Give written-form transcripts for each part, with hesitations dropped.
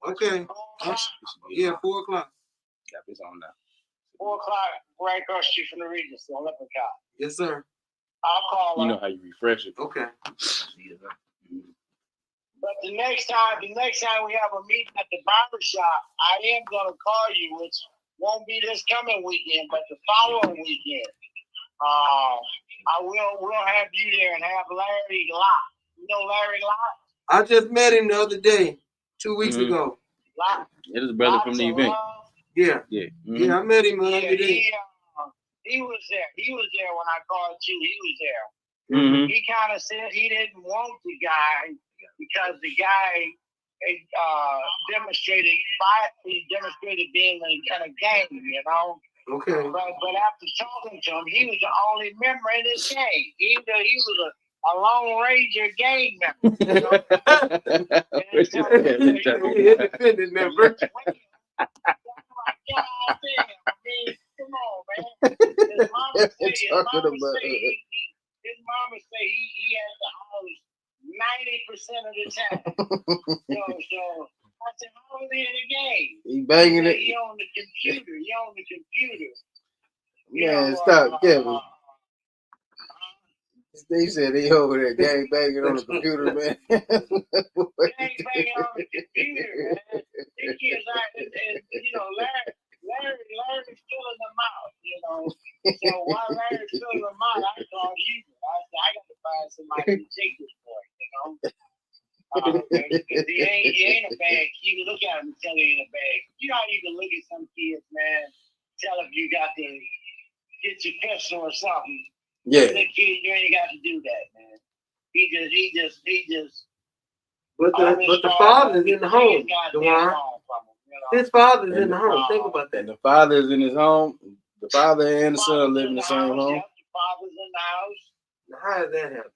Okay. Yeah, 4 o'clock. Yep, it's on now. 4 o'clock, right across the street from the Regency on Lippincott. Yes, sir. I'll call her. You know how you refresh it. Okay. But the next time we have a meeting at the barber shop, I am gonna call you, which won't be this coming weekend, but the following weekend. We'll have you there and have Larry Locke. You know Larry Locke? I just met him the other day, 2 weeks ago. Locke. It is a brother from the event. Yeah. Yeah. Yeah, I met him the other day. He was there. He was there when I called you. He was there. He kind of said he didn't want the guy because the guy demonstrated being in a gang, you know. Okay. But after talking to him, he was the only member in this gang. He was a Lone Ranger gang member. You know? Independent member. Come on, man. His mama say he has the house 90% of the time. So I said, how is he in the game? He banging it. He on the computer. Man, stop, Kevin. They said he over there gang banging on the computer, man. Gang banging on the computer, man. This kid's like, Larry's filling them out, you know. So while Larry's filling them out, I called you. I said, I got to find somebody to take this boy, you know. Because he ain't a bad kid. You can look at him and tell he ain't a bad kid. You know how you can look at some kids, man, tell if you got to get your pistol or something. Yeah. The kid, you ain't got to do that, man. He just. But the father's in the home, DeWaun. His father's in the home. Think about that. And the father's in his home. The father and the son live in the same home. The father's in the house. Now, how does that happen?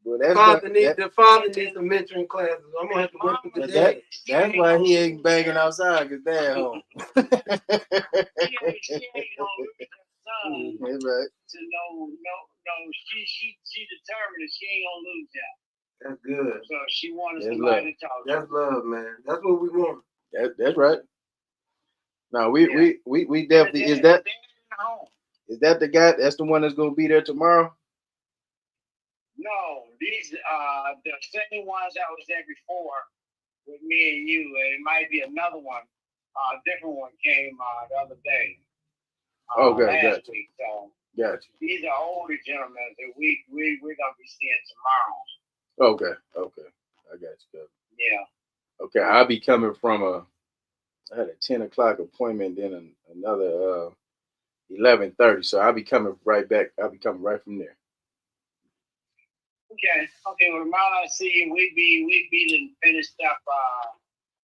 Well, the father needs some mentoring classes. I'm gonna have to work with the dad. That's why he ain't banging outside because dad home. She ain't gonna lose her son. That's right. To no. She determined that she ain't gonna lose that. That's good. So she wanted somebody to talk to. That's love, man. That's what we want. That's right. No, we definitely is that the guy? That's the one that's gonna be there tomorrow. No, these the same ones that was there before with me and you. It might be another one. A different one came the other day. Last week. So gotcha. These are older gentlemen that we're gonna be seeing tomorrow. Okay. I got you. Yeah. Okay, I'll be coming from I had a 10 o'clock appointment, then another 11:30. So I'll be coming right back. I'll be coming right from there. Okay. Well, while I see you, we be finished up.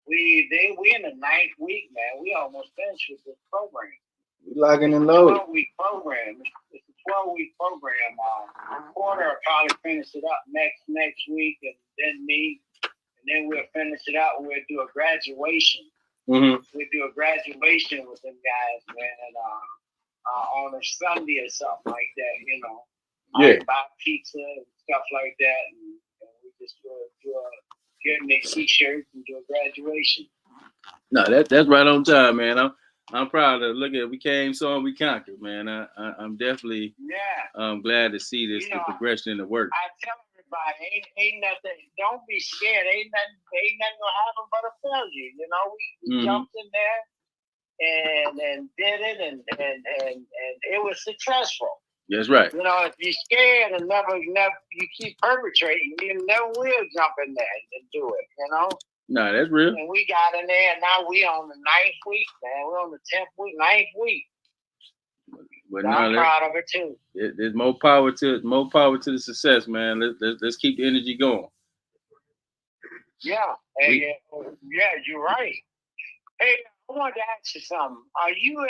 We in the 9th week, man. We almost finished with this program. We logging and loading. 12-week program. It's a 12-week program. Porter will probably finish it up next week, and then me, and then we'll finish it out. We'll do a graduation. We'll do a graduation with them guys, man, on a Sunday or something like that, you know. Yeah. Buy pizza and stuff like that, and we just get them their t-shirts and do a graduation. No, that's right on time, man. I'm proud to look at. We came, saw, we conquered, man. I'm definitely glad to see this the progression in the work. I tell everybody, ain't nothing. Don't be scared. Ain't nothing gonna happen but a failure. You know, we jumped in there and did it, and it was successful. That's right. You know, if you're scared and never you keep perpetrating, you never will jump in there and do it. You know. No, that's real. And we got in there, and now we on the 9th week, man. We're on the 10th week, 9th week. But I'm proud of it too. There's more power to the success, man. Let's keep the energy going. Yeah, you're right. Hey, I wanted to ask you something. Are you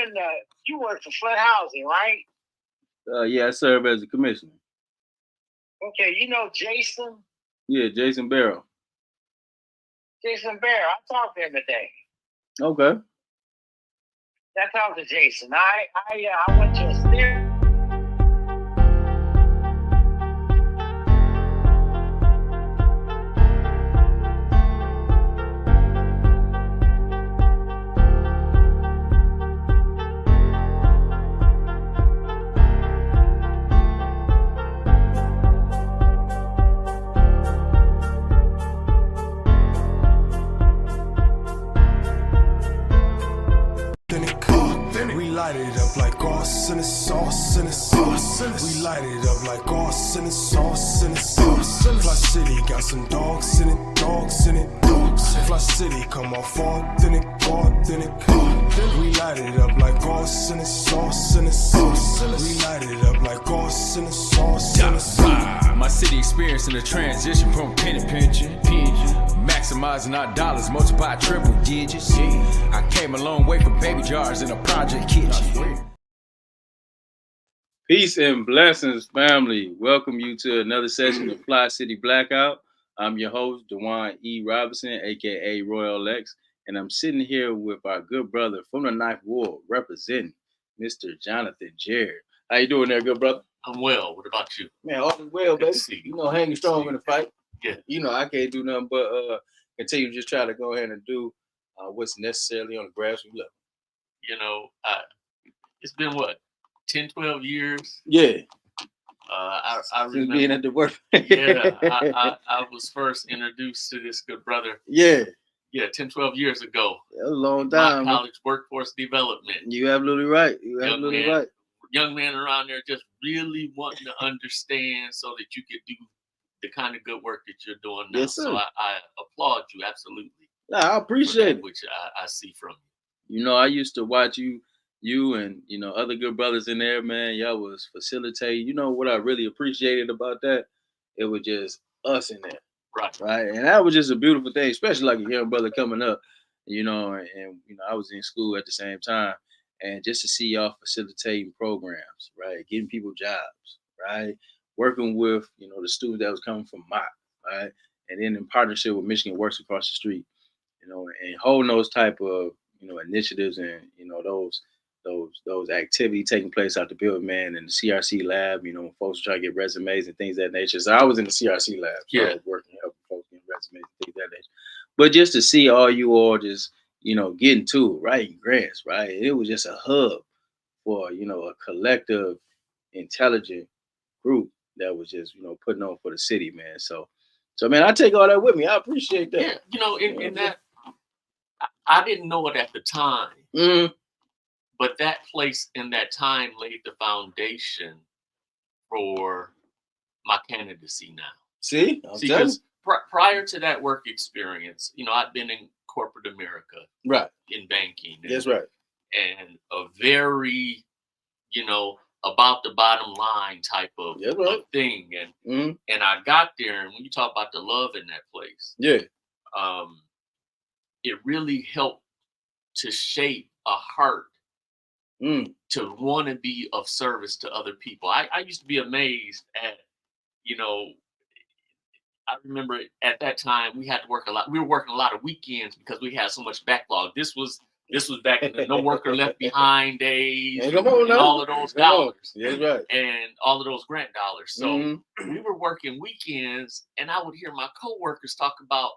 you work for Flint Housing, right? Yeah, I serve as a commissioner. Okay, you know Jason? Yeah, Jason Barrow. Jason Barrow, I talked to him today. Okay. I talked to Jason. I went to a steering. light it up like sauce in the sauce in the sauce. We light it up like sauce in the sauce in the sauce. Fli-City got some dogs in it, dogs in it, dogs. Fli-City come off authentic, authentic. We light it up like sauce in the sauce in the sauce. We light it up like sauce in the sauce in the sauce. My city experiencing a transition from penny pinching, maximizing our dollars, multiply triple digits. I came a long way from baby jars in a project kitchen. Peace and blessings, family. Welcome you to another session of Fli-City Blackout. I'm your host, DeWaun E. Robinson, aka Royale X, and I'm sitting here with our good brother from the Ninth Ward, representing Mr. Jonathan Jarrett. How you doing there, good brother? I'm well. What about you? Man, all is well, Good baby. to see you. You know, hanging strong in the fight. Yeah. You know, I can't do nothing but continue to just try to go ahead and do what's necessarily on the grassroots level. You know, it's been what, 10, 12 years? Yeah. I Since remember being at the work. yeah, I was first introduced to this good brother. Yeah. Yeah, 10, 12 years ago. That was a long My time. college workforce development. You absolutely right. You absolutely right. Young man around there just really wanting to understand so that you could do the kind of good work that you're doing now. Yes, sir. So I applaud you absolutely. Nah, I appreciate it. Which I see from you. You know, I used to watch you and, you know, other good brothers in there, man. Y'all was facilitating. You know what I really appreciated about that? It was just us in there. Right. And that was just a beautiful thing, especially like a young brother coming up, you know, and you know, I was in school at the same time. And just to see y'all facilitating programs, right? Getting people jobs, right? Working with, you know, the students that was coming from Mott, right? And then in partnership with Michigan Works across the street, you know, and holding those type of, you know, initiatives and, you know, those activities taking place out the building, man, in the CRC lab, you know, when folks try to get resumes and things of that nature. So I was in the CRC lab, so I was working, helping folks get resumes and things of that nature. But just to see all you all just, you know, getting to it, writing grants, right? It was just a hub for, you know, a collective, intelligent group that was just, you know, putting on for the city, man. So man, I take all that with me. I appreciate that. Yeah, you know, in that, I didn't know it at the time, but that place in that time laid the foundation for my candidacy now. See, because prior to that work experience, you know, I'd been in corporate America, right, in banking. That's right. And a very, you know, about the bottom line type of thing. And and I got there, and when you talk about the love in that place, it really helped to shape a heart to want to be of service to other people. I used to be amazed at, you know, I remember at that time we had to work a lot. We were working a lot of weekends because we had so much backlog. This was back in the no worker left behind days, and all of those dollars. That's right. And all of those grant dollars. So we were working weekends, and I would hear my coworkers talk about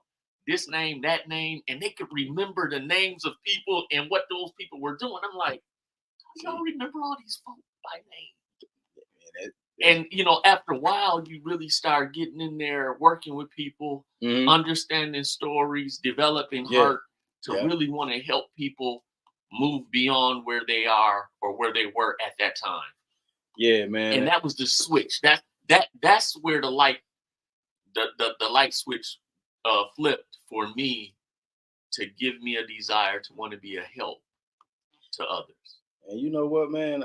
this name, that name, and they could remember the names of people and what those people were doing. I'm like, y'all remember all these folks by name? And, you know, after a while, you really start getting in there, working with people, understanding stories, developing heart to really want to help people move beyond where they are or where they were at that time. Yeah, man. And that was the switch. That's where the light switch flipped for me to give me a desire to want to be a help to others. And you know what, man?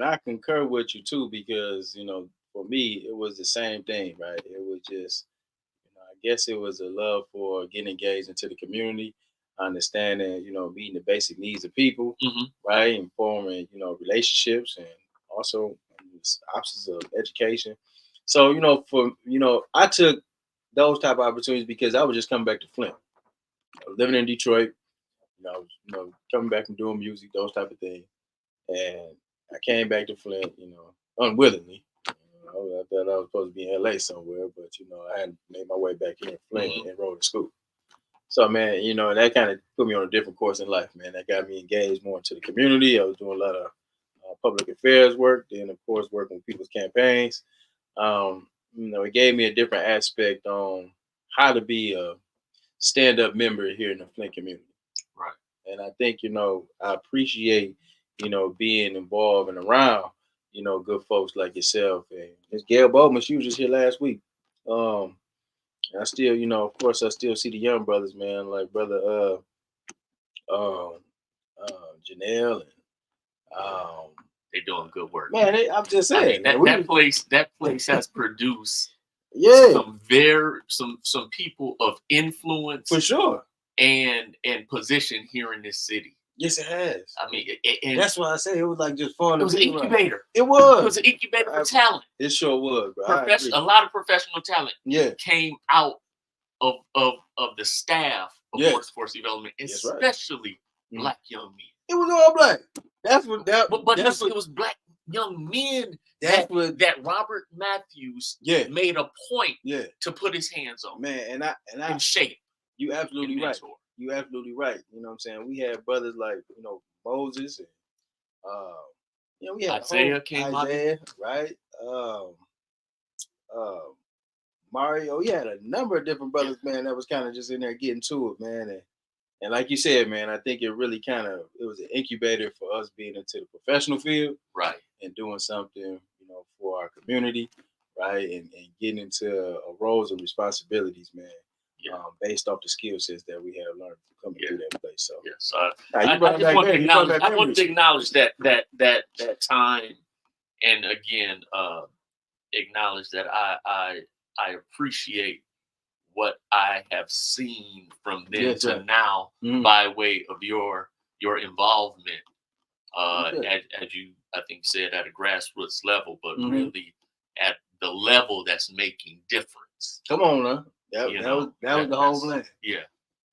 I concur with you too, because, you know, for me, it was the same thing, right? It was just, you know, I guess it was a love for getting engaged into the community, understanding, you know, meeting the basic needs of people, right? And forming, you know, relationships, and also options of education. So, you know, I took those type of opportunities because I was just coming back to Flint. I was living in Detroit, you know, coming back and doing music, those type of things. And I came back to Flint, you know, unwillingly. You know, I thought I was supposed to be in LA somewhere, but, you know, I hadn't made my way back here in Flint and enrolled in school. So, man, you know, that kind of put me on a different course in life, man. That got me engaged more into the community. I was doing a lot of public affairs work, then, of course, working with people's campaigns. You know, it gave me a different aspect on how to be a stand-up member here in the Flint community. Right. And I think, I appreciate, being involved and around, good folks like yourself. And Miss Gail Bowman, she was just here last week. And I still, of course, I still see the young brothers, man, like brother Janelle and they're doing good work. man. I'm just saying, that place has produced yeah, some people of influence for sure, and position here in this city. Yes, it has. I mean, that's why I say it was like just fun. It was an incubator. It was. It was an incubator for talent. It sure was, bro. A lot of professional talent yeah. came out of the staff of workforce development, especially black young men. It was all black. That's what that. But it was black young men that Robert Matthews made a point to put his hands on. Man, and shape. You absolutely right. You absolutely right. You know what I'm saying? We had brothers like, Moses and we had Isaiah, right? Mario. We had a number of different brothers, man, that was kind of just in there getting to it, man. And like you said, man, I think it really it was an incubator for us being into the professional field, right, and doing something, for our community, right, and getting into roles and responsibilities, man, based off the skill sets that we have learned coming through that place. So, yes, I want to acknowledge that time, and again, acknowledge that I appreciate what I have seen from then to now by way of your involvement, as you I think said, at a grassroots level, but really at the level that's making difference. Come on, now. That was the whole plan. Yeah,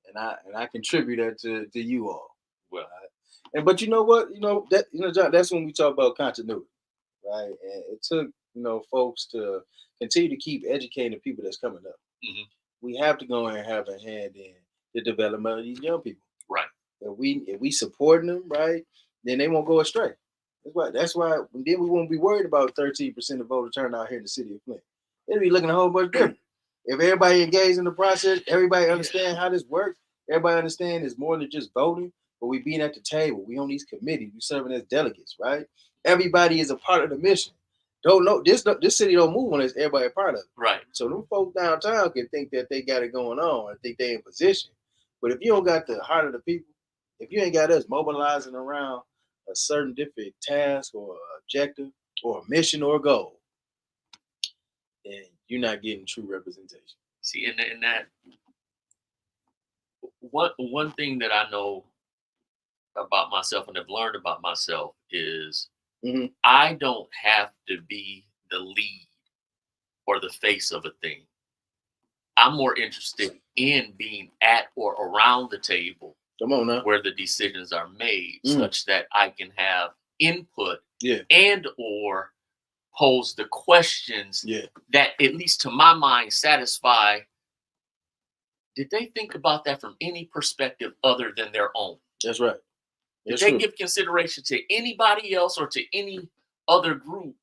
and I contribute that to you all. Well, but you know what? John, that's when we talk about continuity, right? And it took folks to continue to keep educating the people that's coming up. Mm-hmm. We have to go and have a hand in the development of these young people. Right. If we supporting them, right, then they won't go astray. That's why then we won't be worried about 13% of voter turnout here in the city of Flint. They'll be looking a whole bunch different. If everybody engaged in the process, everybody understand how this works, everybody understand it's more than just voting, but we being at the table, we on these committees, we serving as delegates, right? Everybody is a part of the mission. Don't know this city don't move unless everybody a part of it. Right. So them folks downtown can think that they got it going on and think they in position. But if you don't got the heart of the people, if you ain't got us mobilizing around a certain different task or objective or a mission or a goal, then you're not getting true representation. See, and that one thing that I know about myself and have learned about myself is I don't have to be the lead or the face of a thing. I'm more interested in being at or around the table. Come on now. Where the decisions are made, such that I can have input and or pose the questions that, at least to my mind, satisfy. Did they think about that from any perspective other than their own? That's right. Did they give consideration to anybody else or to any other group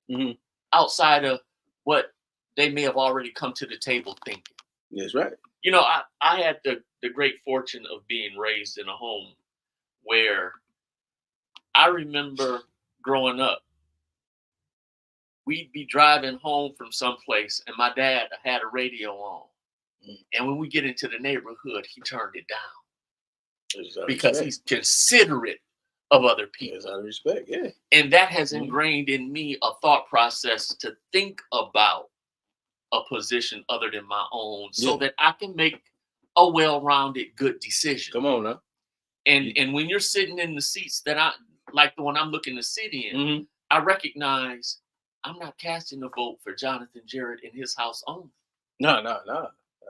outside of what they may have already come to the table thinking? That's right. I had the great fortune of being raised in a home where I remember growing up, we'd be driving home from someplace and my dad had a radio on. And when we get into the neighborhood, he turned it down because he's considerate of other people. Out of respect, yeah. And that has ingrained in me a thought process to think about a position other than my own so that I can make a well-rounded, good decision. Come on now. And when you're sitting in the seats that I like, the one I'm looking to sit in, I recognize I'm not casting a vote for Jonathan Jarrett in his house only. No.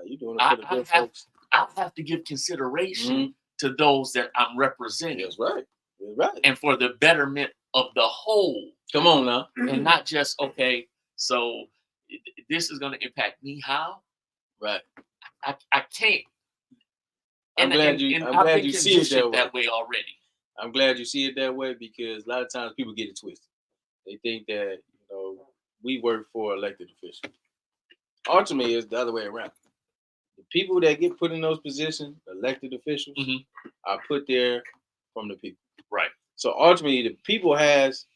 You doing it for the good folks. I have to give consideration to those that I'm representing. That's right. That's right. And for the betterment of the whole. Come on now. And not just, okay, so this is going to impact me how? Right. I can't. I'm glad you see it that way already. I'm glad you see it that way because a lot of times people get it twisted. They think that, we work for elected officials. Ultimately, it's the other way around. The people that get put in those positions, elected officials, are put there from the people. Right. So ultimately, the people has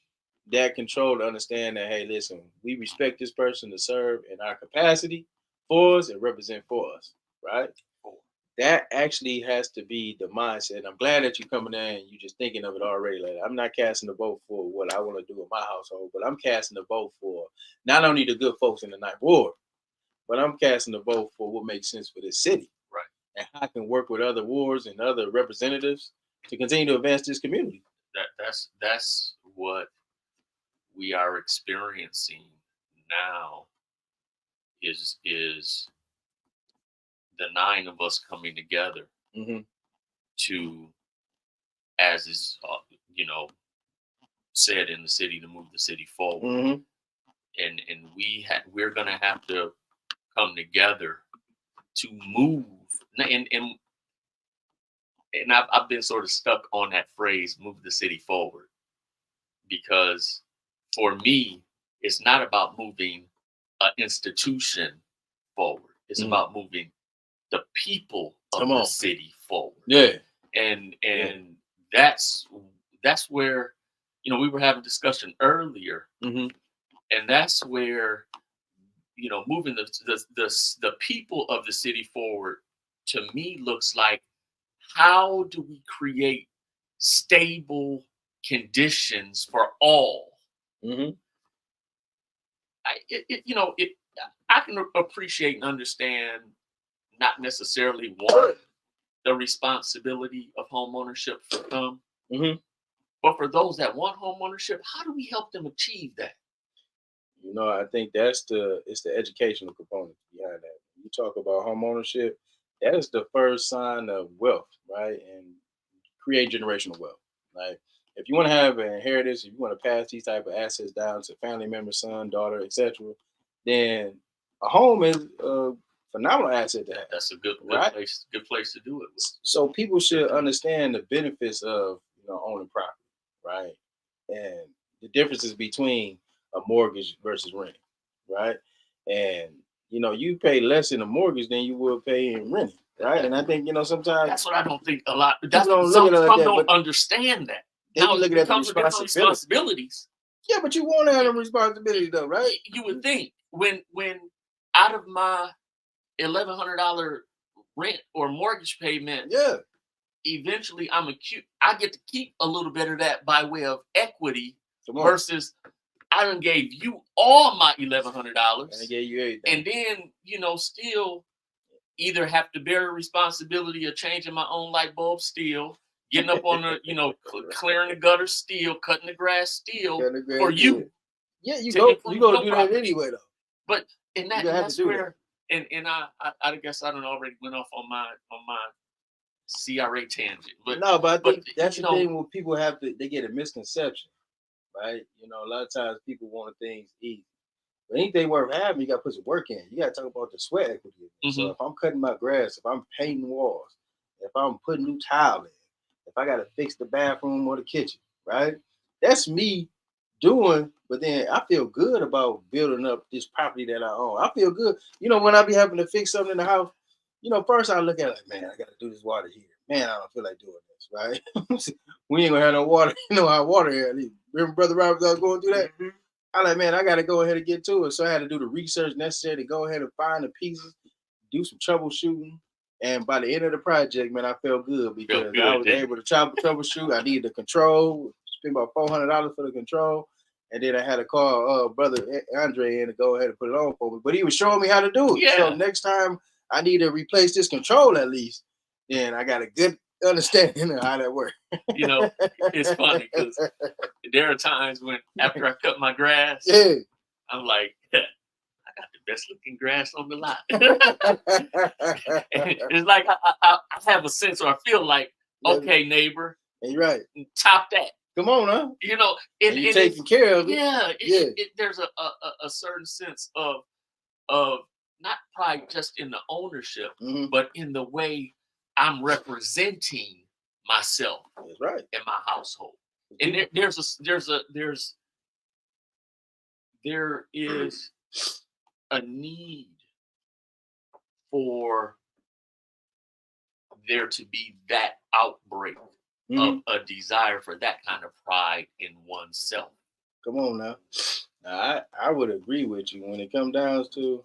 that control to understand that, hey, listen, we respect this person to serve in our capacity for us and represent for us, right? That actually has to be the mindset. I'm glad that you're coming in and you're just thinking of it already. Like, I'm not casting the vote for what I want to do in my household, but I'm casting the vote for not only the good folks in the Ninth Ward, but I'm casting the vote for what makes sense for this city. Right. And how I can work with other wards and other representatives to continue to advance this community. That's what we are experiencing now is the 9 of us coming together to, as is said in the city, to move the city forward. And we're gonna have to come together to move. And I've been sort of stuck on that phrase, move the city forward, because for me, it's not about moving an institution forward. It's about moving the people of the city forward. Yeah. And that's where, we were having a discussion earlier, and that's where, moving the people of the city forward, to me, looks like, how do we create stable conditions for all? I can appreciate and understand not necessarily want the responsibility of home ownership for some, but for those that want home ownership, how do we help them achieve that? I think it's the educational component behind that. When you talk about home ownership, that is the first sign of wealth, right? And create generational wealth. Like, if you want to have an inheritance, if you want to pass these type of assets down to family member, son, daughter, etc., then a home is a phenomenal asset to have. That's a good place to do it with. So people should understand the benefits of owning property, right? And the differences between a mortgage versus rent, right? And you pay less in a mortgage than you would pay in rent, right? And I think sometimes that's what I don't think a lot. Some don't understand that. They look at the responsibilities. Yeah, but you want to have a responsibility though, right? You would think when out of my $1,100 rent or mortgage payment, eventually I get to keep a little bit of that by way of equity versus I done gave you all my $1,100. I gave you everything. And then, still either have to bear the responsibility of changing my own light bulb still, getting up on the, clearing the gutter still, cutting the grass still for you. Yeah, you go to do that anyway though. But that's where and I guess I don't already went off on my CRA tangent. But no, but I think that's the thing when people they get a misconception, right? A lot of times people want things easy. But anything worth having, you got to put some work in. You got to talk about the sweat equity. So if I'm cutting my grass, if I'm painting walls, if I'm putting new tile in, if I got to fix the bathroom or the kitchen, right? That's me doing, but then I feel good about building up this property that I own. I feel good. When I be having to fix something in the house, first I look at it like, man, I got to do this water heater. Man, I don't feel like doing this, right? We ain't going to have no water. How water here. Remember Brother Robert was going through that? I like, man, I got to go ahead and get to it. So I had to do the research necessary to go ahead and find the pieces, do some troubleshooting. And by the end of the project, man, I felt good because I was able to troubleshoot. I needed the control, spent about $400 for the control. And then I had to call Brother Andre in to go ahead and put it on for me. But he was showing me how to do it. Yeah. So next time I need to replace this control at least, then I got a good understanding of how that works. It's funny because there are times when after I cut my grass, I'm like, I got the best looking grass on the lot. It's like I have a sense, or I feel like, okay, neighbor, you're right. Top that. Come on, huh? You're taking care of it. Yeah, there's a certain sense of not pride just in the ownership, but in the way I'm representing myself. That's right. In my household. And there is a need for there to be that outbreak of a desire for that kind of pride in oneself. Come on now. I would agree with you when it comes down to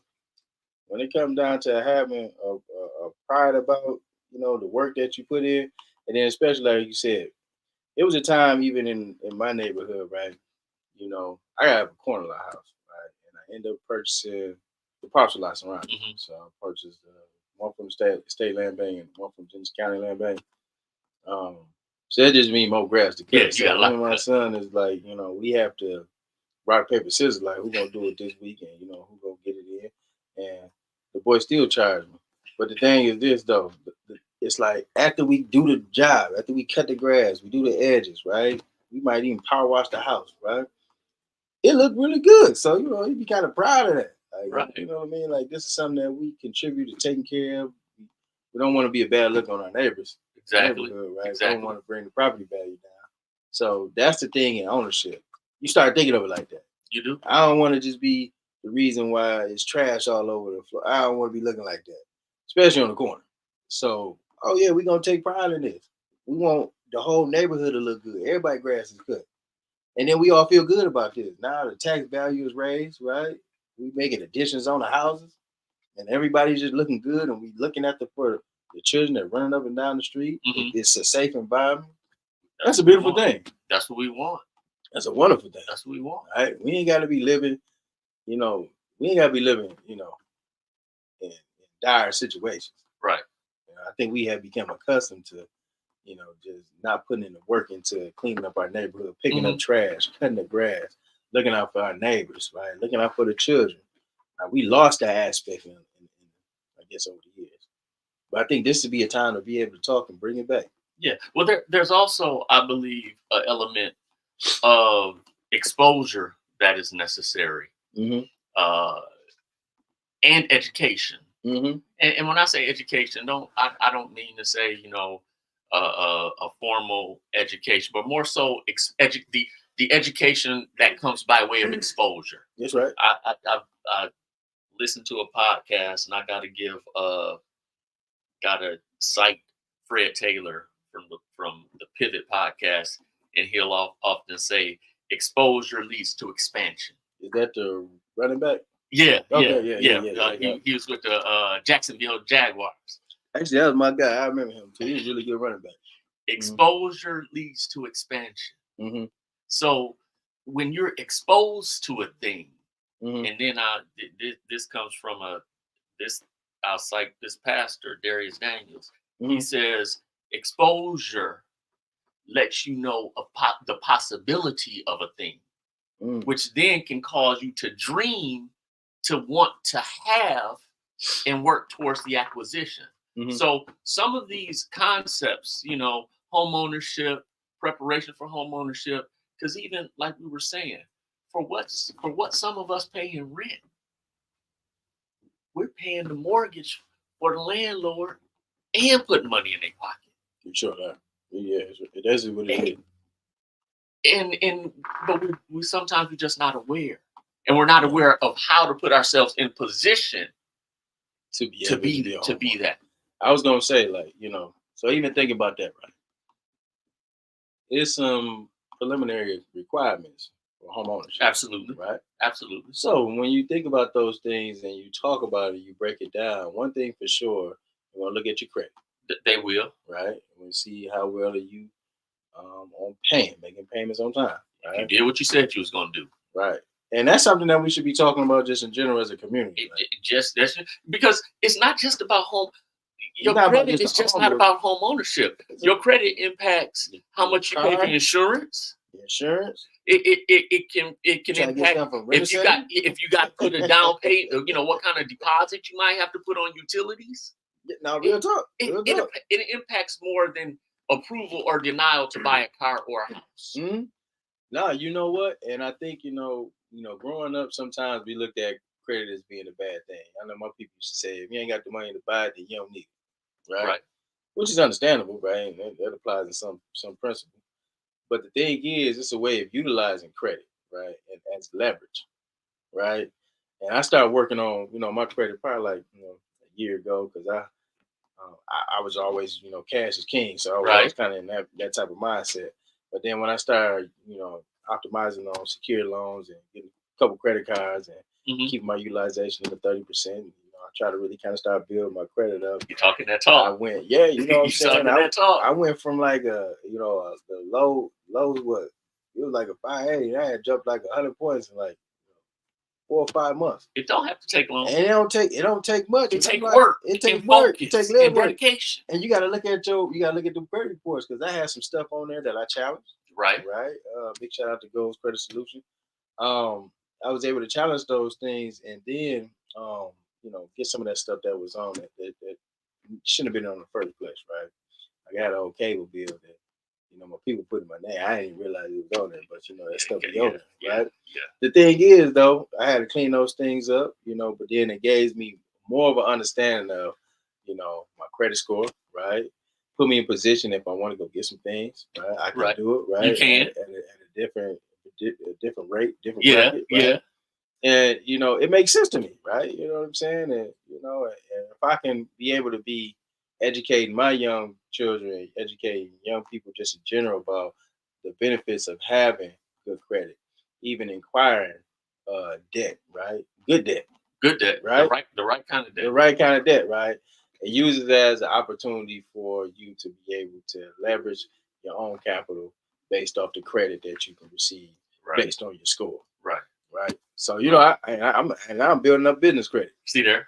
having a pride about the work that you put in, and then especially like you said, it was a time even in my neighborhood, right? I have a corner lot house, right, and I end up purchasing the parcel lots around it. So I purchased one from the state land bank and one from Genesee County land bank. So that just means more grass to cut. Yeah, so when my son is like, we have to rock, paper, scissors, like who gonna do it this weekend, who gonna get it in, and the boy still charged me. But the thing is this though, it's like after we do the job, after we cut the grass, we do the edges, right? We might even power wash the house, right? It looked really good, so you'd be kind of proud of that. Like, right. You know what I mean? Like this is something that we contribute to taking care of. We don't want to be a bad look on our neighbors. Exactly. Right? Exactly. We don't want to bring the property value down. So that's the thing in ownership. You start thinking of it like that. You do. I don't want to just be the reason why it's trash all over the floor. I don't want to be looking like that, especially on the corner. So, we're going to take pride in this. We want the whole neighborhood to look good. Everybody's grass is cut. And then we all feel good about this. Now the tax value is raised, right? We making additions on the houses, and everybody's just looking good, and we looking at for the children that running up and down the street. It's a safe environment. That's a beautiful thing. That's what we want. That's a wonderful thing. That's what we want. Right? We ain't got to be living, in dire situations. Right. I think we have become accustomed to, just not putting in the work into cleaning up our neighborhood, picking up trash, cutting the grass, looking out for our neighbors, right? Looking out for the children. We lost that aspect, in, I guess, over the years. But I think this would be a time to be able to talk and bring it back. Yeah. Well, there's also, I believe, an element of exposure that is necessary, and education. And when I say education, I don't mean to say a formal education, but more so the education that comes by way of exposure. That's right. I listened to a podcast, and I gotta cite Fred Taylor from the Pivot podcast, and he'll often say exposure leads to expansion. Is that the running back? Yeah. Okay, Yeah. He was with the Jacksonville Jaguars. Actually, that was my guy. I remember him too. He was a really good running back. Exposure leads to expansion. So when you're exposed to a thing, and then this comes from I'll cite this pastor, Darius Daniels. He says exposure lets you know the possibility of a thing, which then can cause you to dream, to want to have, and work towards the acquisition. So some of these concepts, home ownership, preparation for home ownership, because even like we were saying, for what some of us pay in rent, we're paying the mortgage for the landlord and putting money in their pocket. You sure that? Yeah, that's what it is. But we sometimes we're just not aware, and we're not aware of how to put ourselves in position to be that. I was gonna say, so even think about that, right? There's some preliminary requirements for home ownership. Absolutely. Right? Absolutely. So when you think about those things and you talk about it, you break it down, one thing for sure, you're gonna look at your credit. They will. Right? We'll see how well are you on making payments on time. Right? You did what you said you was gonna do. Right. And that's something that we should be talking about just in general as a community. That's because it's not just about home. Your credit is just not about home ownership. Your credit impacts how much you pay for insurance. Insurance. It can impact if you got to put a down payment. What kind of deposit you might have to put on utilities. Now, real talk. It impacts more than approval or denial to buy a car or a house. No, you know what? And I think growing up, sometimes we looked at credit as being a bad thing. I know my people used to say, if you ain't got the money to buy it, then you don't need it. Right. Which is understandable, right? And that applies in some principle. But the thing is, it's a way of utilizing credit, right? And as leverage, right? And I started working on, my credit probably a year ago, because I was always, cash is king. So I was Right. always kind of in that type of mindset. But then when I started, optimizing on secured loans and getting a couple credit cards and Mhm. keeping my utilization to 30%, I try to really kind of start building my credit up. You're talking that I talk. went, yeah, you know what I'm You saying? talking that talk. I went from like the lows what? It was like a 580. I had jumped like 100 points in like 4 or 5 months. It don't have to take long. And it don't take much. It take like, work. It take and work. focus It take little and work. dedication. And you gotta look at the credit reports because I had some stuff on there that I challenged. Right. Right. Big shout out to Gold's Credit Solution. I was able to challenge those things and then get some of that stuff that was on it that shouldn't have been on the first place, right? Like I had a whole cable bill that my people put in my name. I didn't even realize it was on there, but that stuff be on there, right? Yeah. The thing is though, I had to clean those things up, but then it gave me more of an understanding of, my credit score, right? Put me in position if I want to go get some things, right? I can do it, right? You can at a different rate, different Yeah. bracket, right? Yeah. And it makes sense to me, right? You know what I'm saying? And and if I can be able to be educating my young children, educating young people just in general about the benefits of having good credit, even inquiring debt, right? Good debt. Good debt, right? The right kind of debt. The right kind of debt, right? And use it as an opportunity for you to be able to leverage your own capital based off the credit that you can receive based on your score. Right. So I'm building up business credit. See there.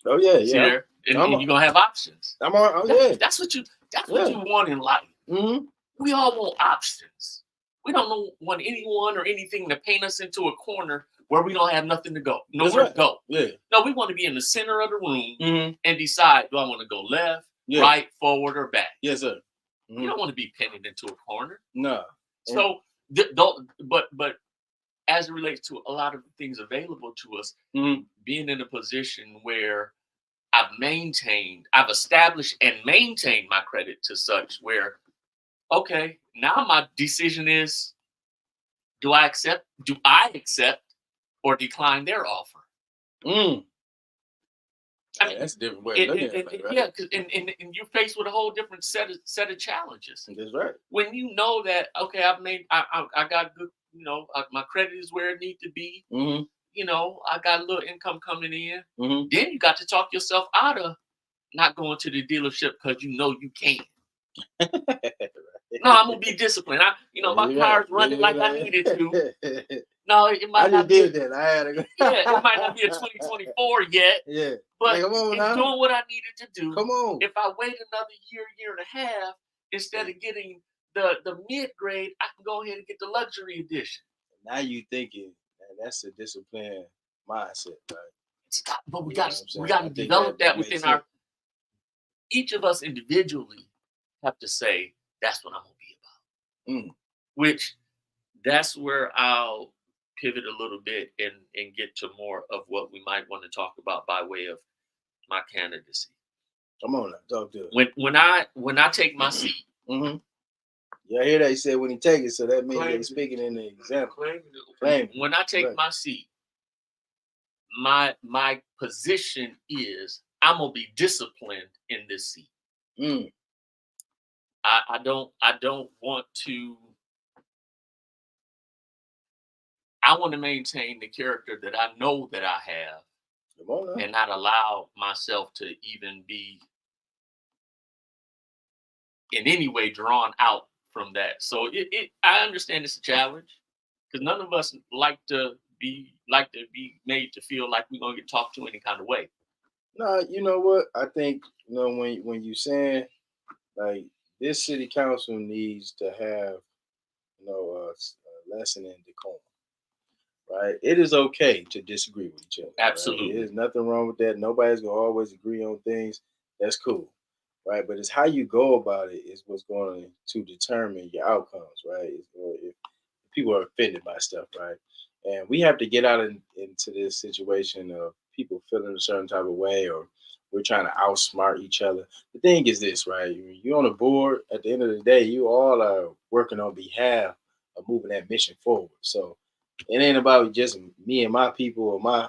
Oh yeah, See there. And you're gonna have options. I'm on. Oh yeah. That's what you want in life. Mm-hmm. We all want options. We don't want anyone or anything to paint us into a corner where we don't have nothing to go, nowhere to go. Yeah. No, we want to be in the center of the room and decide: do I want to go left, right, forward, or back? Yes, sir. You don't want to be pinned into a corner. No. So, but as it relates to a lot of things available to us, being in a position where I've established and maintained my credit to such where, okay, now my decision is, do I accept or decline their offer? I mean, that's a different way of looking at it, right? Yeah, because and you're faced with a whole different set of challenges. That's right. When you know that, okay, I got good, my credit is where it needs to be. I got a little income coming in. Then you got to talk yourself out of not going to the dealership because you can't. No, I'm gonna be disciplined. My car's running like I needed to. No, it might not be. That. I had to go. Yeah, it might not be a 2024 yet. Yeah, but come on, it's doing what I needed to do. Come on. If I wait another year and a half, instead of getting the mid grade, I can go ahead and get the luxury edition. Now you thinking that's a disciplined mindset, right? But we got to develop that within our. Each of us individually have to say that's what I'm gonna be about. Which that's where I'll pivot a little bit and get to more of what we might want to talk about by way of my candidacy. Come on now, talk to us. When I take my seat. Yeah, I hear they say when he take it, so that means they're speaking in the example. Claim. When I take my seat, my position is I'm gonna be disciplined in this seat. I don't want to. I want to maintain the character that I know that I have, and not allow myself to even be in any way drawn out from that. So I understand it's a challenge because none of us like to be made to feel like we're gonna get talked to any kind of way. No, you know what? I think when you saying like this city council needs to have a lesson in decorum. Right? It is okay to disagree with each other. Absolutely. Right? There's nothing wrong with that. Nobody's gonna always agree on things. That's cool. Right? But it's how you go about it is what's going to determine your outcomes, right? If people are offended by stuff, right? And we have to get out into this situation of people feeling a certain type of way or we're trying to outsmart each other. The thing is this, right? You're on a board, at the end of the day, you all are working on behalf of moving that mission forward. So it ain't about just me and my people or my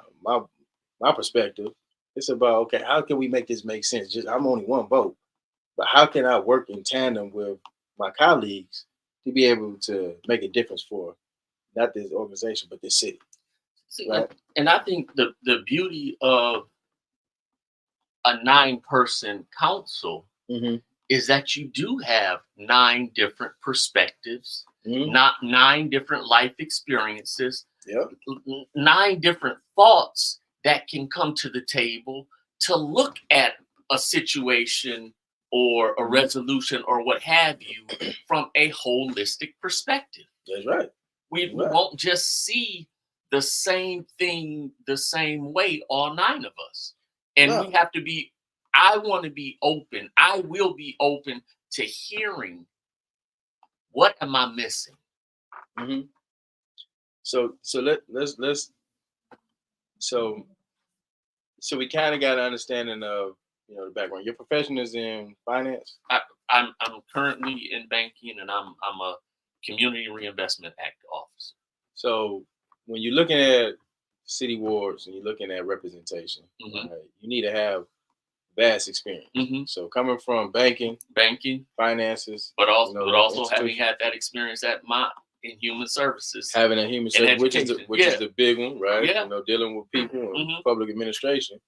perspective. It's about, okay, how can we make this make sense? Just I'm only one vote, but how can I work in tandem with my colleagues to be able to make a difference for not this organization but this city? See, right? And I think the beauty of a 9-person council is that you do have 9 different perspectives, not 9 different life experiences, 9 different thoughts that can come to the table to look at a situation or a resolution or what have you from a holistic perspective. That's right. We won't just see the same thing the same way, all 9 of us. And we have to be, I want to be open. I will be open to hearing, what am I missing? So we kind of got an understanding of, the background. Your profession is in finance? I'm currently in banking, and I'm a Community Reinvestment Act officer. So when you're looking at city wards and you're looking at representation, right, you need to have vast experience. So coming from banking, finances, but also having had that experience in human services, having a human service, which is the big one, right? Yeah. Dealing with people and public administration.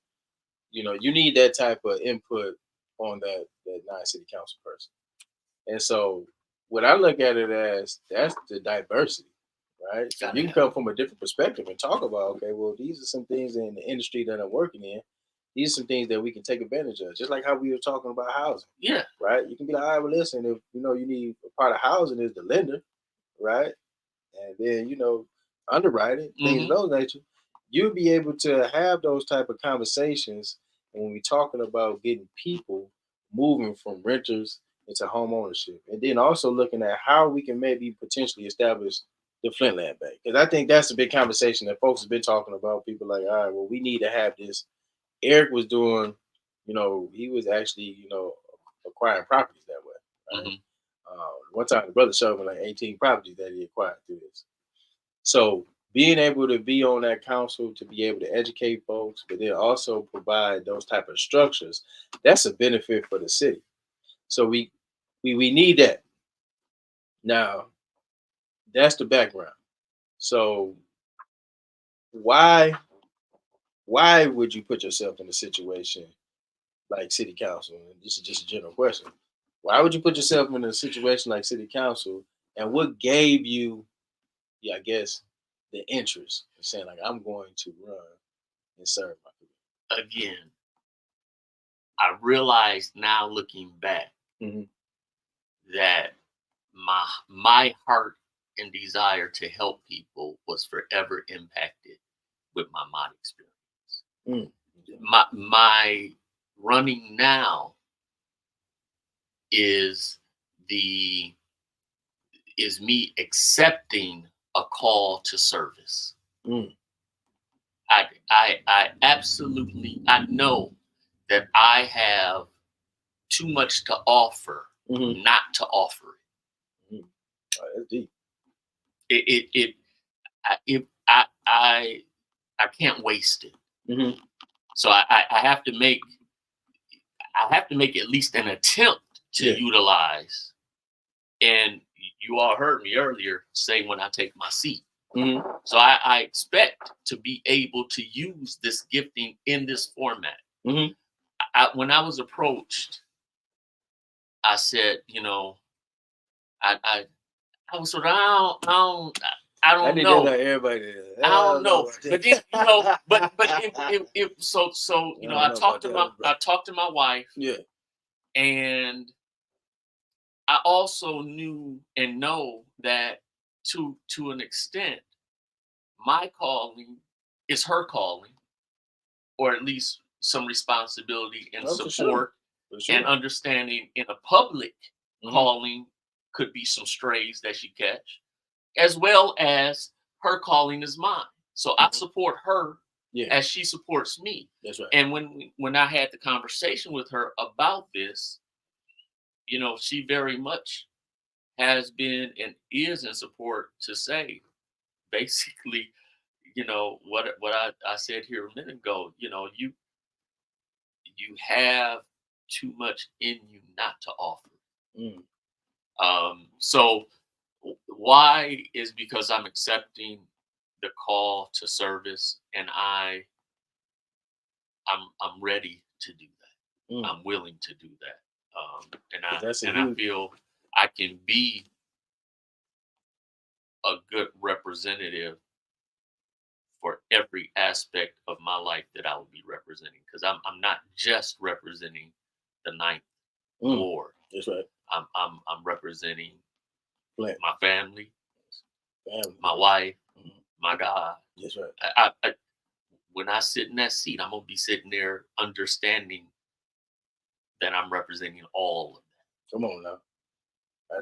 You need that type of input on that 9-city council person. And so what I look at it as, that's the diversity, right? So you can come from a different perspective and talk about, okay, well, these are some things in the industry that I'm working in. These are some things that we can take advantage of, just like how we were talking about housing. Yeah. Right? You can be like, all right, well, listen, if you need a part of housing is the lender, right? And then, underwriting, things of those nature. You'll be able to have those type of conversations when we're talking about getting people moving from renters into home ownership. And then also looking at how we can maybe potentially establish the Flint Land Bank. Because I think that's a big conversation that folks have been talking about. People like, all right, well, we need to have this. Eric was doing, he was actually, acquiring properties that way. Right? One time, the brother showed me like 18 properties that he acquired through this. So being able to be on that council, to be able to educate folks, but then also provide those type of structures, that's a benefit for the city. So we need that. Now, that's the background. So why would you put yourself in a situation like city council? And this is just a general question. Why would you put yourself in a situation like city council? And what gave you, I guess, the interest in saying, like, I'm going to run and serve my community? Again, I realize now, looking back, that my heart and desire to help people was forever impacted with my mod experience. My running now is me accepting a call to service. I absolutely, I know that I have too much to offer, not to offer it. That's deep. I can't waste it. So I have to make at least an attempt to utilize. And you all heard me earlier say, when I take my seat. So I expect to be able to use this gifting in this format. When I was approached, I said, I was sort of, I don't know. Like everybody did. I don't know. But then, I talked to my wife. Yeah. And I also knew and know that to an extent, my calling is her calling, or at least some responsibility and support and understanding in a public calling could be some strays that she catch, as well as her calling is mine. So I support her as she supports me. That's right. And when I had the conversation with her about this, she very much has been and is in support to say, basically, what I said here a minute ago, you have too much in you not to offer. So why is because I'm accepting the call to service, and I'm ready to do that. I'm willing to do that. I feel I can be a good representative for every aspect of my life that I will be representing, because I'm not just representing the 9th Ward. That's right. I'm representing Flint. my family, my wife, my God. That's right. I when I sit in that seat, I'm gonna be sitting there understanding that I'm representing all of that. Come on now.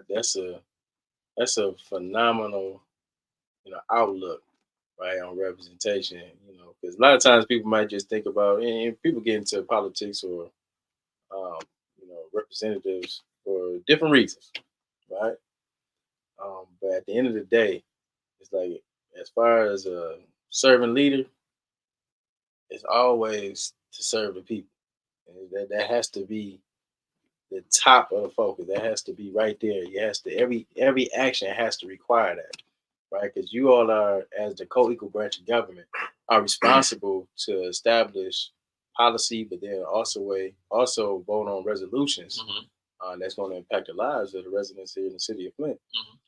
That's a phenomenal, outlook, right, on representation. Because a lot of times people might just think about, and people get into politics or, representatives for different reasons, right? But at the end of the day, it's like, as far as a servant leader, it's always to serve the people. And that has to be the top of the focus. That has to be right there. It has to, every action has to require that, right? Because you all are, as the co-equal branch of government, are responsible to establish policy, but then also vote on resolutions that's going to impact the lives of the residents here in the city of Flint.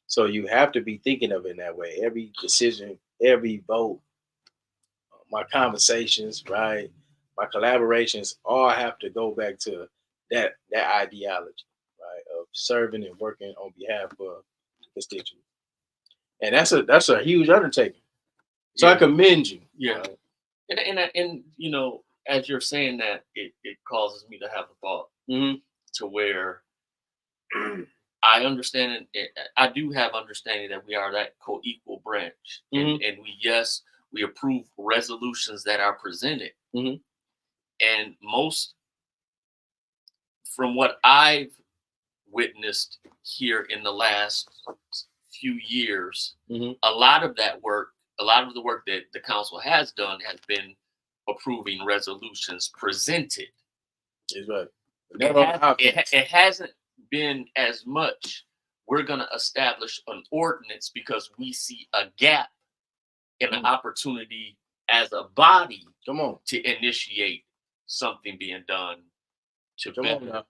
So you have to be thinking of it in that way. Every decision, every vote, my conversations, right, my collaborations, all have to go back to that ideology, right, of serving and working on behalf of the constituents. And that's a huge undertaking. So I commend you. Yeah. Right? And as you're saying that, it causes me to have a thought to where I understand, and I do have understanding that we are that co-equal branch, and we approve resolutions that are presented, and most, from what I've witnessed here in the last few years, a lot of the work that the council has done has been approving resolutions presented. That's right. It hasn't been as much, we're going to establish an ordinance because we see a gap in an opportunity as a body to initiate something being done to better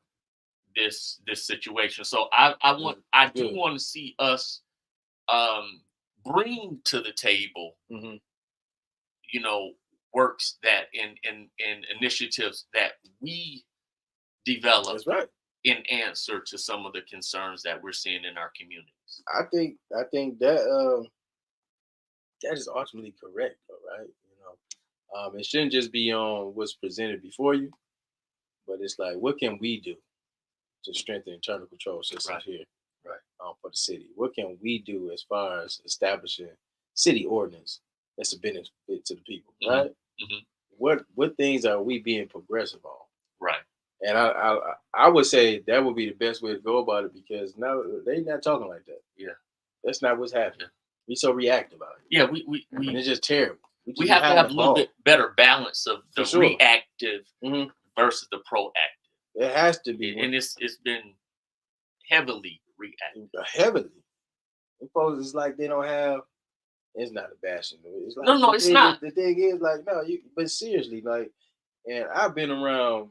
this situation. So I do want to see us bring to the table, works that in initiatives that we develop. That's right. In answer to some of the concerns that we're seeing in our communities. I think that that is ultimately correct, right? It shouldn't just be on what's presented before you, but it's like, what can we do to strengthen internal control systems here, right, for the city? What can we do as far as establishing city ordinance that's a benefit to the people, right? What things are we being progressive on? Right. And I would say that would be the best way to go about it, because now they're not talking like that. Yeah, that's not what's happening. We so reactive about it. Yeah, we and it's just terrible. We have to have a little bit better balance of the reactive versus the proactive. It has to be, and it's been heavily reactive. Heavily. It's like they don't have. It's not a bashing. It's like, no, it's not. The thing is, like, no, but seriously, like, and I've been around,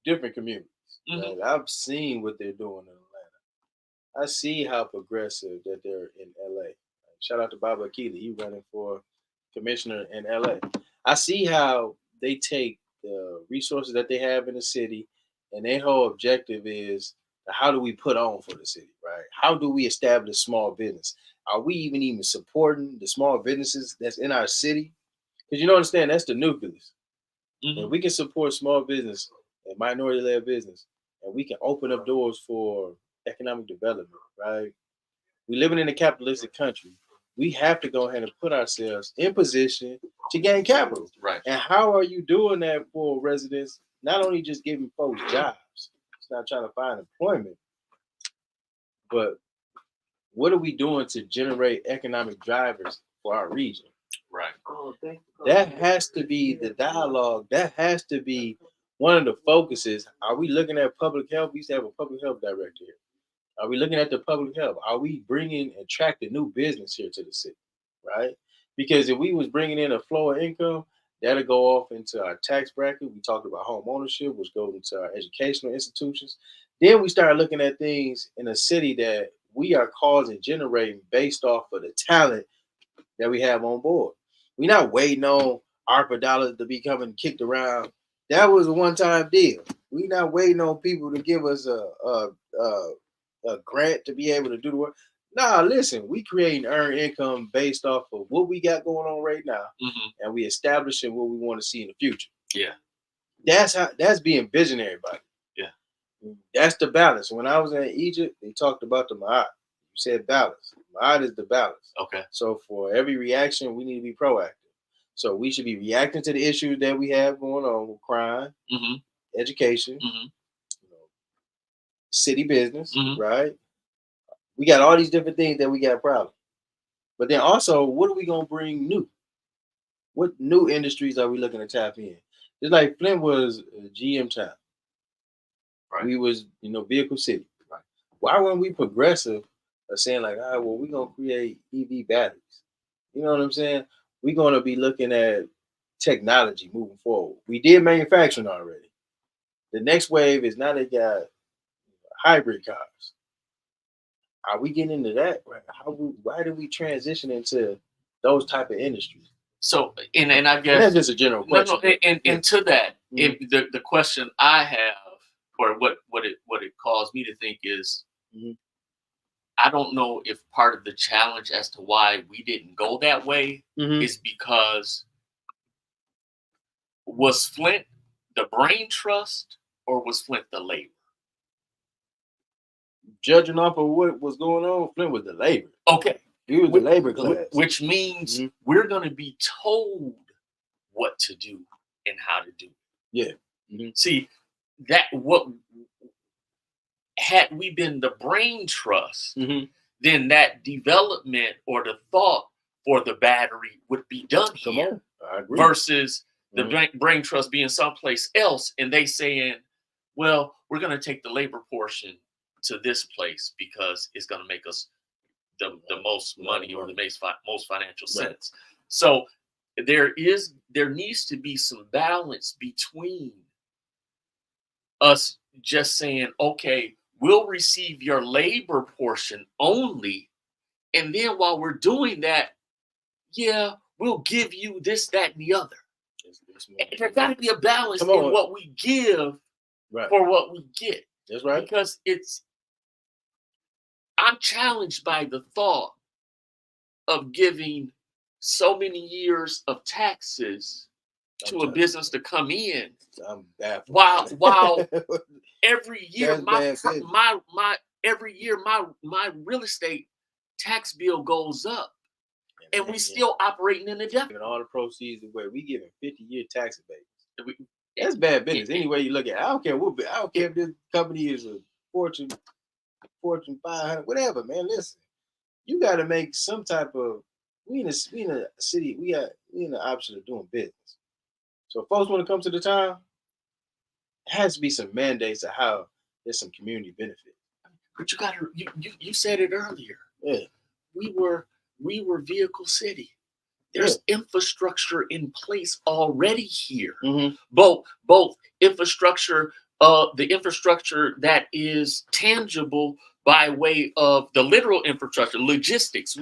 different communities. Right? I've seen what they're doing in Atlanta. I see how progressive that they're in LA. Shout out to Baba Akili. He's running for commissioner in LA. I see how they take the resources that they have in the city, and their whole objective is, how do we put on for the city, right? How do we establish small business? Are we even supporting the small businesses that's in our city? Because understand, that's the nucleus. If we can support small business and minority-led business, and we can open up doors for economic development, right? We living in a capitalistic country. We have to go ahead and put ourselves in position to gain capital. Right. And how are you doing that for residents? Not only just giving folks jobs, it's not trying to find employment, but what are we doing to generate economic drivers for our region? Right. That has to be the dialogue. That has to be one of the focuses, are we looking at public health? We used to have a public health director here. Are we looking at the public health? Are we attracting new business here to the city, right? Because if we was bringing in a flow of income, that'll go off into our tax bracket. We talked about home ownership, which goes into our educational institutions. Then we start looking at things in a city that we are causing, generating based off of the talent that we have on board. We're not waiting on ARPA dollars to be coming kicked around. That was a one-time deal. We're not waiting on people to give us a grant to be able to do the work. Nah, listen, we creating earned income based off of what we got going on right now, and we establishing what we want to see in the future. Yeah, that's being visionary, buddy. Yeah, that's the balance. When I was in Egypt, they talked about the Ma'at. You said balance. Ma'at is the balance. Okay. So for every reaction, we need to be proactive. So we should be reacting to the issues that we have going on with crime, education, city business, right? We got all these different things that we got problems. But then also, what are we going to bring new? What new industries are we looking to tap in? Just like Flint was a GM town. Right. We was, vehicle city. Right. Why weren't we progressive of saying like, all right, well, we're going to create EV batteries? You know what I'm saying? We're going to be looking at technology moving forward. We did manufacturing already. The next wave is now they got hybrid cars. Are we getting into that? Why did we transition into those type of industries? So, and I guess that's just a general question. No, and to that, if the question I have, or what it caused me to think is, I don't know if part of the challenge as to why we didn't go that way is because was Flint the brain trust or was Flint the labor? Judging off of what was going on, Flint was the labor. Okay. He was the labor class. Which means we're going to be told what to do and how to do it. Yeah. See, that what had we been the brain trust, then that development or the thought for the battery would be done here. I agree. Versus the brain trust being someplace else and they saying, well, we're going to take the labor portion to this place because it's going to make us the most money or the most financial sense. So there needs to be some balance between us just saying, okay, we'll receive your labor portion only. And then while we're doing that, we'll give you this, that, and the other. There got to be a balance in what we give for what we get. That's right. Because I'm challenged by the thought of giving so many years of taxes to a business to come in. While every year my real estate tax bill goes up, and we still operating in the deficit. And all the proceeds away, we giving 50-year tax abatements. That's bad business. Any way you look at it, I don't care if this company is a Fortune 500, whatever, man. Listen, you got to make some type of. We in a city. We in the option of doing business. So, if folks want to come to the town, it has to be some mandates of how there's some community benefit. But you said it earlier. Yeah, we were vehicle city. There's infrastructure in place already here. Both infrastructure, the infrastructure that is tangible by way of the literal infrastructure, logistics,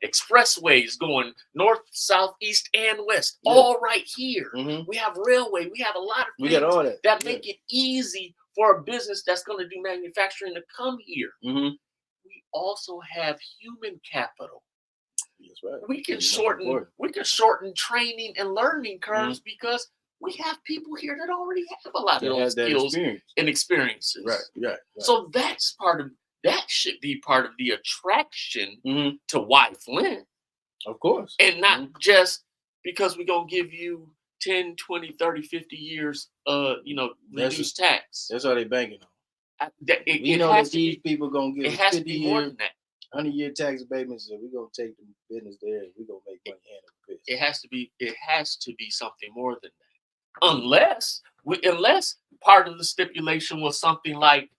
expressways going north, south, east, and west, all right here. We have railway. We have a lot of things got all that make it easy for a business that's going to do manufacturing to come here. We also have human capital. That's right. We can shorten training and learning curves because we have people here that already have a lot of those skills and experiences. Right. So that should be part of the attraction to why Flint. Of course. And not just because we're going to give you 10, 20, 30, 50 years, reduced tax. That's all they banking on. We know that these people going to get 50 years, 100-year tax abatements, so we're going to take the business there and we're going to make money hand over fist. It has to be something more than that. Unless unless part of the stipulation was something like,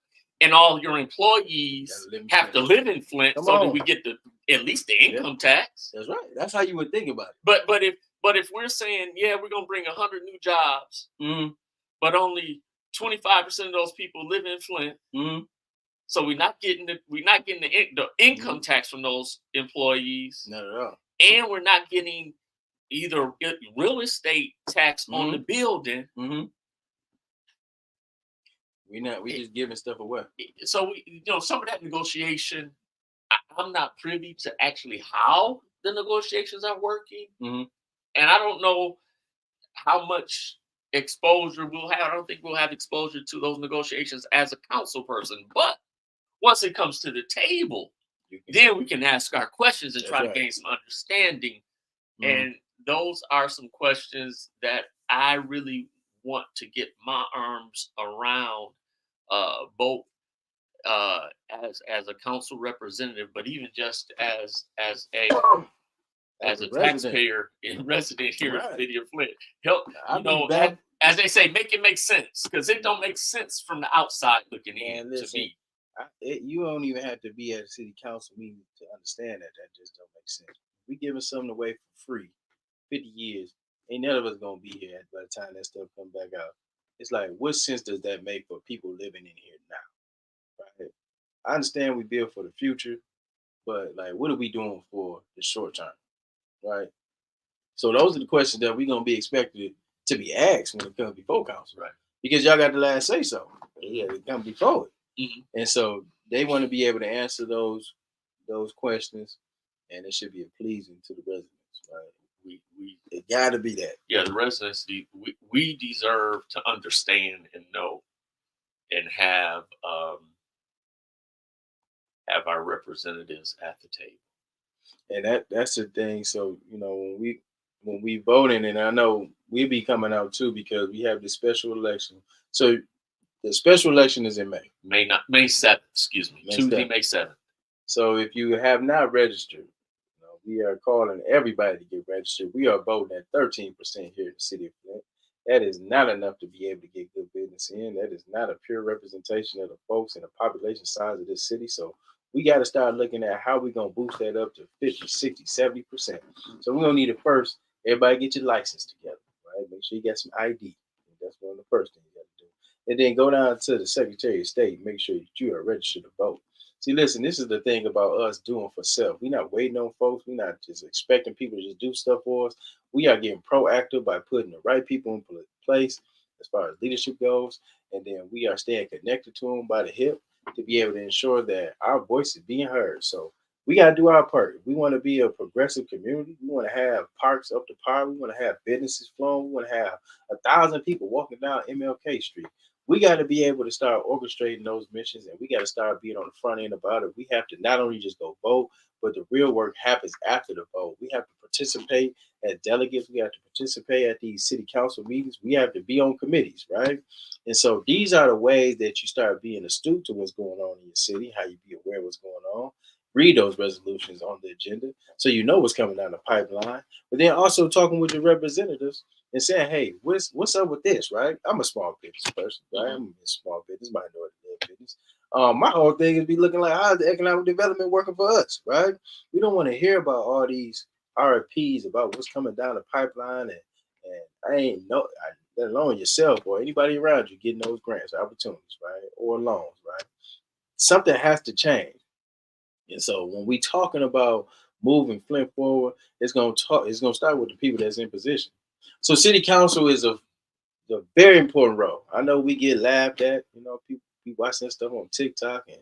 and all your employees have to live in Flint, that we get at least the income tax. That's right. That's how you would think about it. But if we're saying, yeah, we're gonna bring 100 new jobs, but only 25% of those people live in Flint, so we're not getting the income tax from those employees. Not at all. And we're not getting either real estate tax on the building. We just giving stuff away. So some of that negotiation, I'm not privy to actually how the negotiations are working, and I don't know how much exposure we'll have. I don't think we'll have exposure to those negotiations as a council person. But once it comes to the table, then we can ask our questions and try to gain some understanding. And those are some questions that I really want to get my arms around, both as a council representative, but even just as a taxpayer and resident here in the city of Flint. Help, as they say, make it make sense, because it don't make sense from the outside looking in. To me, you don't even have to be at a city council meeting to understand that just don't make sense. We giving something away for free, 50 years. Ain't none of us gonna be here by the time that stuff come back out. It's like, what sense does that make for people living in here now? Right? I understand we build for the future, but like, what are we doing for the short term? Right? So those are the questions that we're gonna be expected to be asked when it comes before council, right? Because y'all got the last say so. Yeah, it come before it. And so they want to be able to answer those questions, and it should be pleasing to the residents, right? It got to be that. Yeah, the residents, we deserve to understand and know, and have our representatives at the table. And that's the thing. So when we voting, and I know we'll be coming out too, because we have this special election. So the special election is in May. May 7th, excuse me. Tuesday, May 7th. So if you have not registered, we are calling everybody to get registered. We are voting at 13% here in the city of Flint. That is not enough to be able to get good business in. That is not a pure representation of the folks and the population size of this city. So we got to start looking at how we're going to boost that up to 50, 60, 70%. So we're going to need it first. Everybody get your license together, right? Make sure you got some ID. That's one of the first things you got to do. And then go down to the Secretary of State, make sure that you are registered to vote. See, listen, this is the thing about us doing for self. We're not waiting on folks. We're not just expecting people to just do stuff for us. We are getting proactive by putting the right people in place as far as leadership goes. And then we are staying connected to them by the hip to be able to ensure that our voice is being heard. So we got to do our part. We want to be a progressive community. We want to have parks up to par. We want to have businesses flowing. We want to have 1,000 people walking down MLK Street. We got to be able to start orchestrating those missions, and we got to start being on the front end about it. We have to not only just go vote, but the real work happens after the vote. We have to participate as delegates. We have to participate at these city council meetings. We have to be on committees, right? And so these are the ways that you start being astute to what's going on in your city, how you be aware of what's going on. Read those resolutions on the agenda so you know what's coming down the pipeline. But then also talking with your representatives and saying, hey, what's up with this, right? I'm a small business person, right? I'm a small business, minority-led business. My whole thing is be looking like, how's the economic development working for us, right? We don't want to hear about all these RFPs about what's coming down the pipeline, and let alone yourself or anybody around you getting those grants, opportunities, right? Or loans, right? Something has to change. And so when we talking about moving Flint forward, it's gonna start with the people that's in position. So city council is a very important role. I know we get laughed at, people be watching this stuff on TikTok and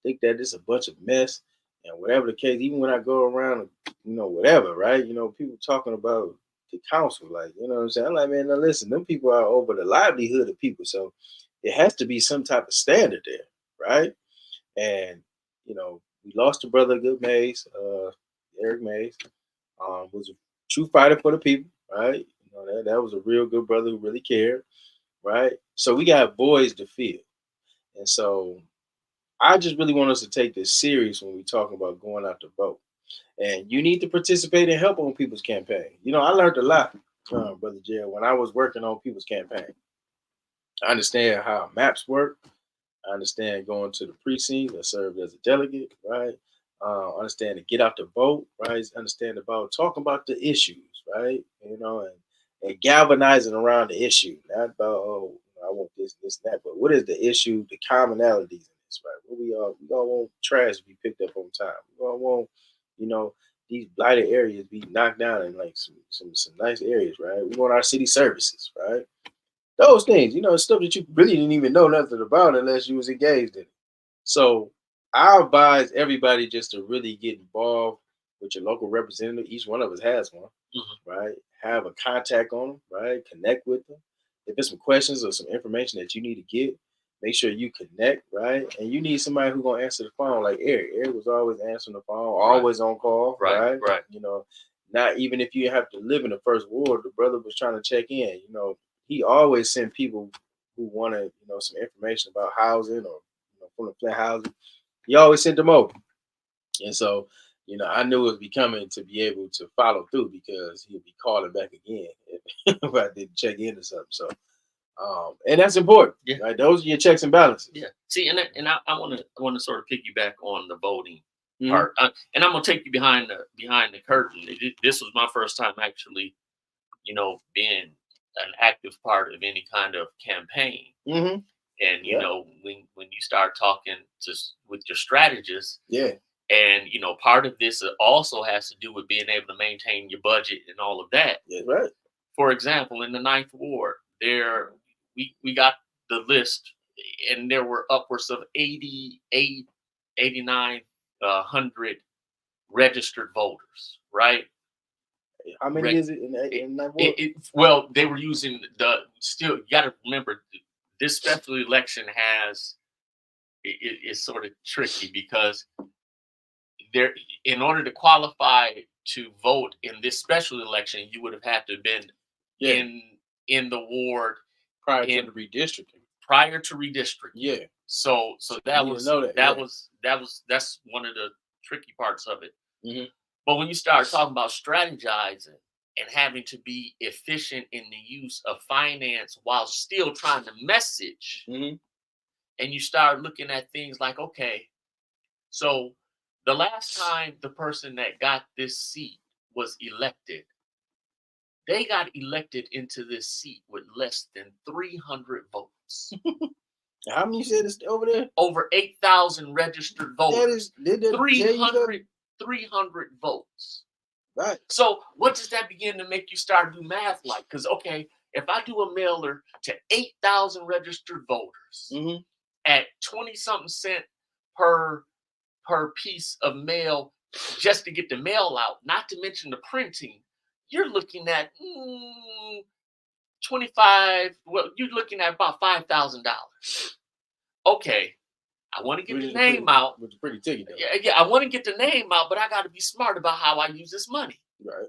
think that it's a bunch of mess and whatever the case. Even when I go around, whatever, right? People talking about the council, like, what I'm saying? I'm like, man, now listen, them people are over the livelihood of people. So it has to be some type of standard there, right? And, we lost a brother, Good Mays, Eric Mays, was a true fighter for the people, right? That was a real good brother who really cared, right? So we got voids to fill. And so I just really want us to take this serious when we talk about going out to vote. And you need to participate and help on people's campaign. I learned a lot, Brother Jarrett, when I was working on people's campaign. I understand how maps work. I understand going to the precinct. I served as a delegate, right? Understand to get out the vote, right? Understand about talking about the issues, right? And galvanizing around the issue, not about I want this, and that, but what is the issue, the commonalities in this, right? What we all want trash to be picked up on time. We all want, you know, these blighted areas be knocked down in like some nice areas, right? We want our city services, right? Those things, stuff that you really didn't even know nothing about unless you was engaged in it. So I advise everybody just to really get involved with your local representative. Each one of us has one, right? Have a contact on them, right? Connect with them. If there's some questions or some information that you need to get, make sure you connect, right? And you need somebody who's gonna answer the phone, like Eric. Eric was always answering the phone, always on call, right? Not even if you have to live in the first ward, the brother was trying to check in. He always sent people who wanted, some information about housing or from the Flint housing. He always sent them over. And so, I knew it was becoming to be able to follow through because he'd be calling back again if I didn't check in or something. So, and that's important. Yeah. Right? Those are your checks and balances. Yeah. See, and I want to sort of piggyback on the voting part, and I'm gonna take you behind the curtain. This was my first time actually, being an active part of any kind of campaign. Mm-hmm. And when you start talking with your strategists, and part of this also has to do with being able to maintain your budget and all of that. Yeah, right. For example, in the 9th Ward, we got the list, and there were upwards of 8,900 registered voters, right? How many is it in 9th Ward? Well, they were using you got to remember, this special election is sort of tricky because in order to qualify to vote in this special election, you would have had to have been in the ward prior to redistricting. Prior to redistricting. Yeah. So that's one of the tricky parts of it. Mm-hmm. But when you start talking about strategizing and having to be efficient in the use of finance while still trying to message, and you start looking at things like, okay, so the last time the person that got this seat was elected, they got elected into this seat with less than 300 votes. How many you said is over there? Over 8,000 registered voters. 300 votes. Right. So what does that begin to make you start to do math like? Because, okay, if I do a mailer to 8,000 registered voters at 20-something cent per piece of mail just to get the mail out, not to mention the printing, you're looking at 25, well, you're looking at about $5,000. Okay, I want to get the name out. Which is pretty ticky though. Yeah, I want to get the name out, but I got to be smart about how I use this money. Right.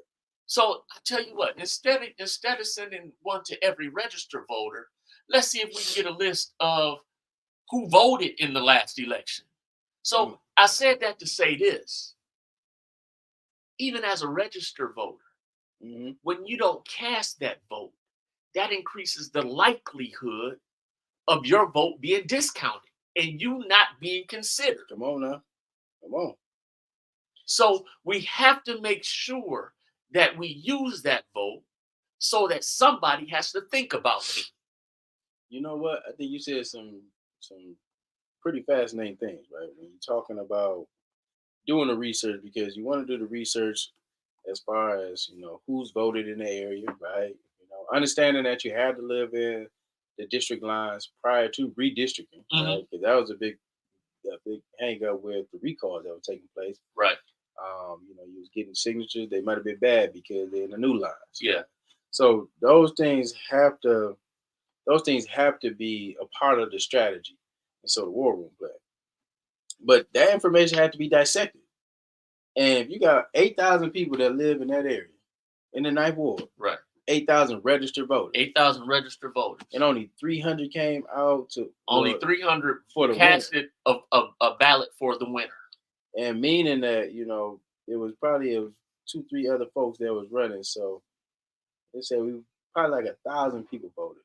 So I tell you what, instead of sending one to every registered voter, let's see if we can get a list of who voted in the last election. So I said that to say this. Even as a registered voter, when you don't cast that vote, that increases the likelihood of your vote being discounted and you not being considered. Come on now. Come on. So we have to make sure that we use that vote so that somebody has to think about me. You know what? I think you said some pretty fascinating things, right? When you're talking about doing the research, because you want to do the research as far as, who's voted in the area, right? Understanding that you had to live in the district lines prior to redistricting, right? Because that was a big hang up with the recalls that were taking place. Right. You was getting signatures. They might have been bad because they're in the new lines. Yeah. So those things have to be a part of the strategy. And so the war room play. But that information had to be dissected. And if you got 8,000 people that live in that area, in the 9th Ward, right? 8,000 registered voters. 8,000 registered voters. And only 300 came out to... Only 300 for the casted a ballot for the winner. And meaning that, it was probably 2-3 other folks that was running. So they said we probably like 1,000 people voted.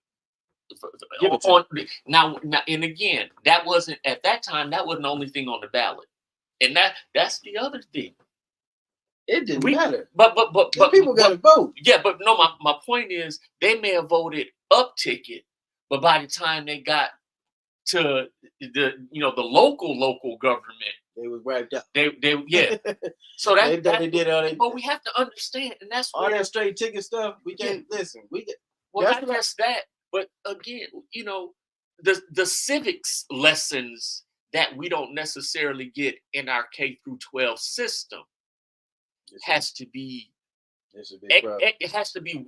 now, and again, that wasn't at that time. That wasn't the only thing on the ballot, and that's the other thing. It didn't matter. But people got to vote. Yeah, but no, my point is they may have voted up ticket, but by the time they got to the local government, they was wiped out. They yeah. So they did all that. But we have to understand, and that's all that straight ticket stuff. We can't listen. Well, not just that, but again, the civics lessons that we don't necessarily get in our K through 12 system has to be. It has to be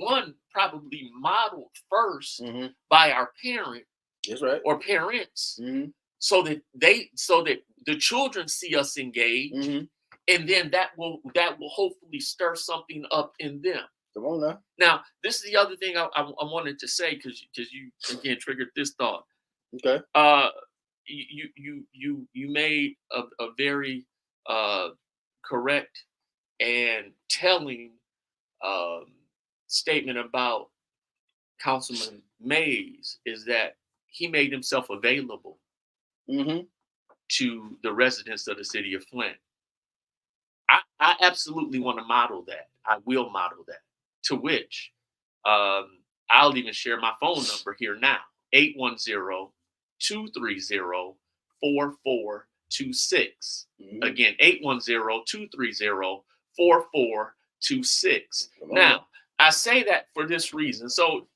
probably modeled first by our parent. That's right. Or parents, so that the children see us engaged, and then that will hopefully stir something up in them. Come on now. Now, this is the other thing I wanted to say because you again triggered this thought. Okay. You made a very correct and telling statement about Councilman Mays is that he made himself available to the residents of the city of Flint. I absolutely want to model that. I will model that. To which I'll even share my phone number here now. 810-230-4426. Again, 810-230-4426. Now, I say that for this reason. So,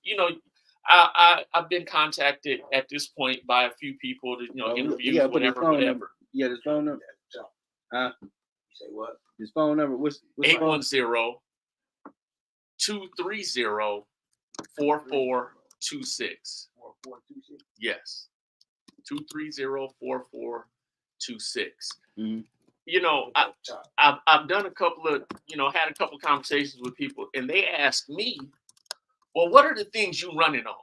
I've been contacted at this point by a few people to, interview, whatever. Yeah, the phone number. You say what? His phone number. What's 810-230-4426. Yes. 230-4426. I've done a couple of, had a couple of conversations with people, and they asked me, well, what are the things you running on?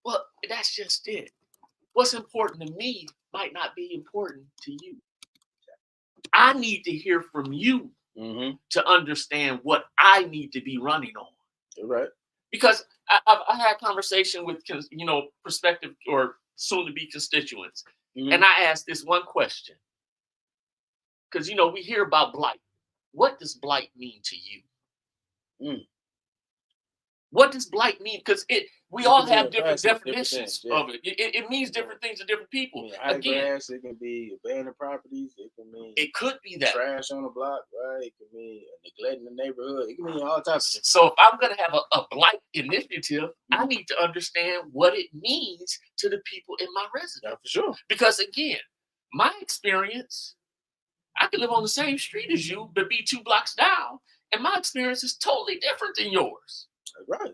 Well, that's just it. What's important to me might not be important to you. I need to hear from you to understand what I need to be running on. Right. Because I had a conversation with, prospective or soon-to-be constituents, and I asked this one question. Because, we hear about blight. What does blight mean to you? What does blight mean? Because we all have different definitions of it. It means different things to different people. Grass, it can be abandoned properties. It can mean could be that trash on the block, right? It can mean neglecting the neighborhood. It can mean all types of. So if I'm going to have a blight initiative, I need to understand what it means to the people in my residence. Yeah, for sure. Because again, my experience, I could live on the same street as you, but be 2 blocks down, and my experience is totally different than yours. Right.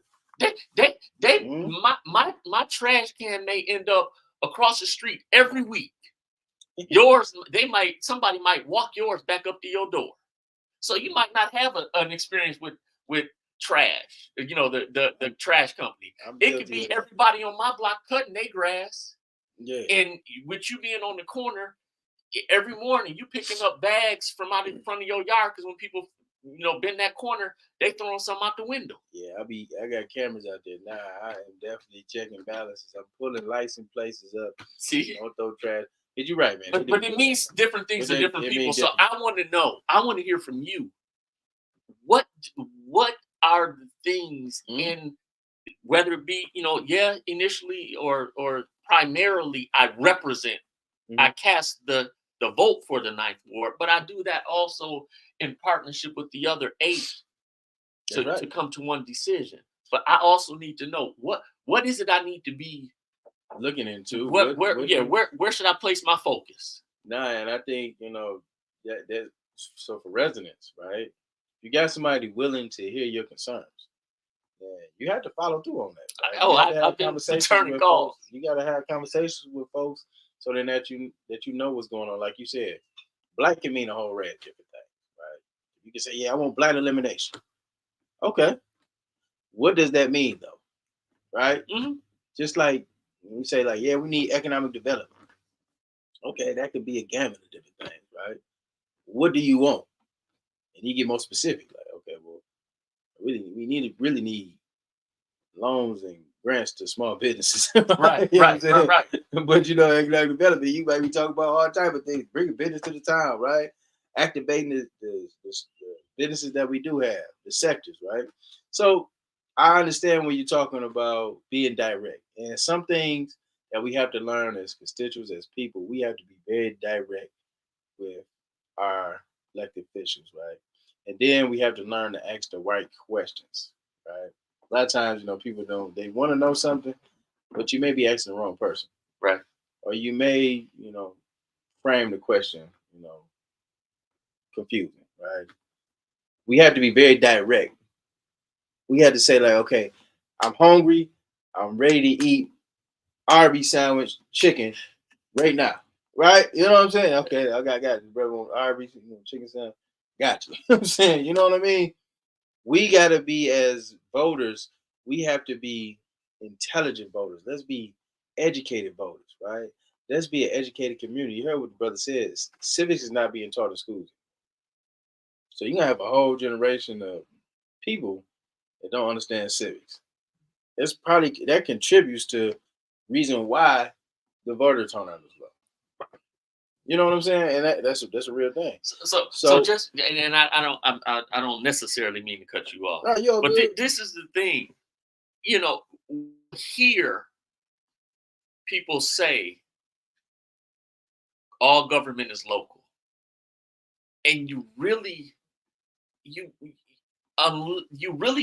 My trash can may end up across the street every week. Yours, somebody might walk yours back up to your door. So you might not have an experience with trash. The trash company. It could be everybody on my block cutting their grass. Yeah. And with you being on the corner, every morning you picking up bags from out in front of your yard because when people bend that corner, they throwing something out the window. Yeah, I got cameras out there now. I am definitely checking balances. I'm pulling license places up. See, don't throw trash. You're right, man. But it means different things to different people. So I want to know. I want to hear from you. What are the things in, whether it be initially or primarily I represent. I cast the vote for the 9th ward, but I do that also in partnership with the other 8 to come to one decision. But I also need to know what is it I need to be looking into. Where should I place my focus? And I think that so for residents, right? You got somebody willing to hear your concerns. Yeah, you have to follow through on that. Right? I've been returning calls. You got to have conversations with folks so then that you know what's going on. Like you said, blight can mean a whole array of different things, right? You can say, yeah, I want blight elimination. Okay. What does that mean though? Right? Just like we say, like, yeah, we need economic development. Okay, that could be a gamut of different things, right? What do you want? And you get more specific, like, okay, well, we really need loans and grants to small businesses. Right, You know right, what I'm right, saying? right. But economic development, you might be talking about all type of things, bringing business to the town, right? Activating the businesses that we do have, the sectors, right? So I understand when you're talking about being direct, and some things that we have to learn as constituents, as people, we have to be very direct with our elected officials, right? And then we have to learn to ask the right questions, right? A lot of times, people they want to know something, but you may be asking the wrong person, Right. or you may, frame the question, confusing, right? We have to be very direct. We have to say like, okay, I'm hungry, I'm ready to eat Arby's sandwich chicken right now, right? You know what I'm saying? Okay, I got you, brother. On Arby's chicken sandwich, got you. You know what I'm saying, you know what I mean? We got to be, as voters, we have to be intelligent voters. Let's be educated voters, right? Let's be an educated community. You heard what the brother says. Civics is not being taught in schools. So you're going to have a whole generation of people that don't understand civics. It's probably, that contributes to reason why the voter turnout is low. You know what I'm saying? And that's a real thing. So just, and I don't necessarily mean to cut you off, but this is the thing, hear people say all government is local, and you really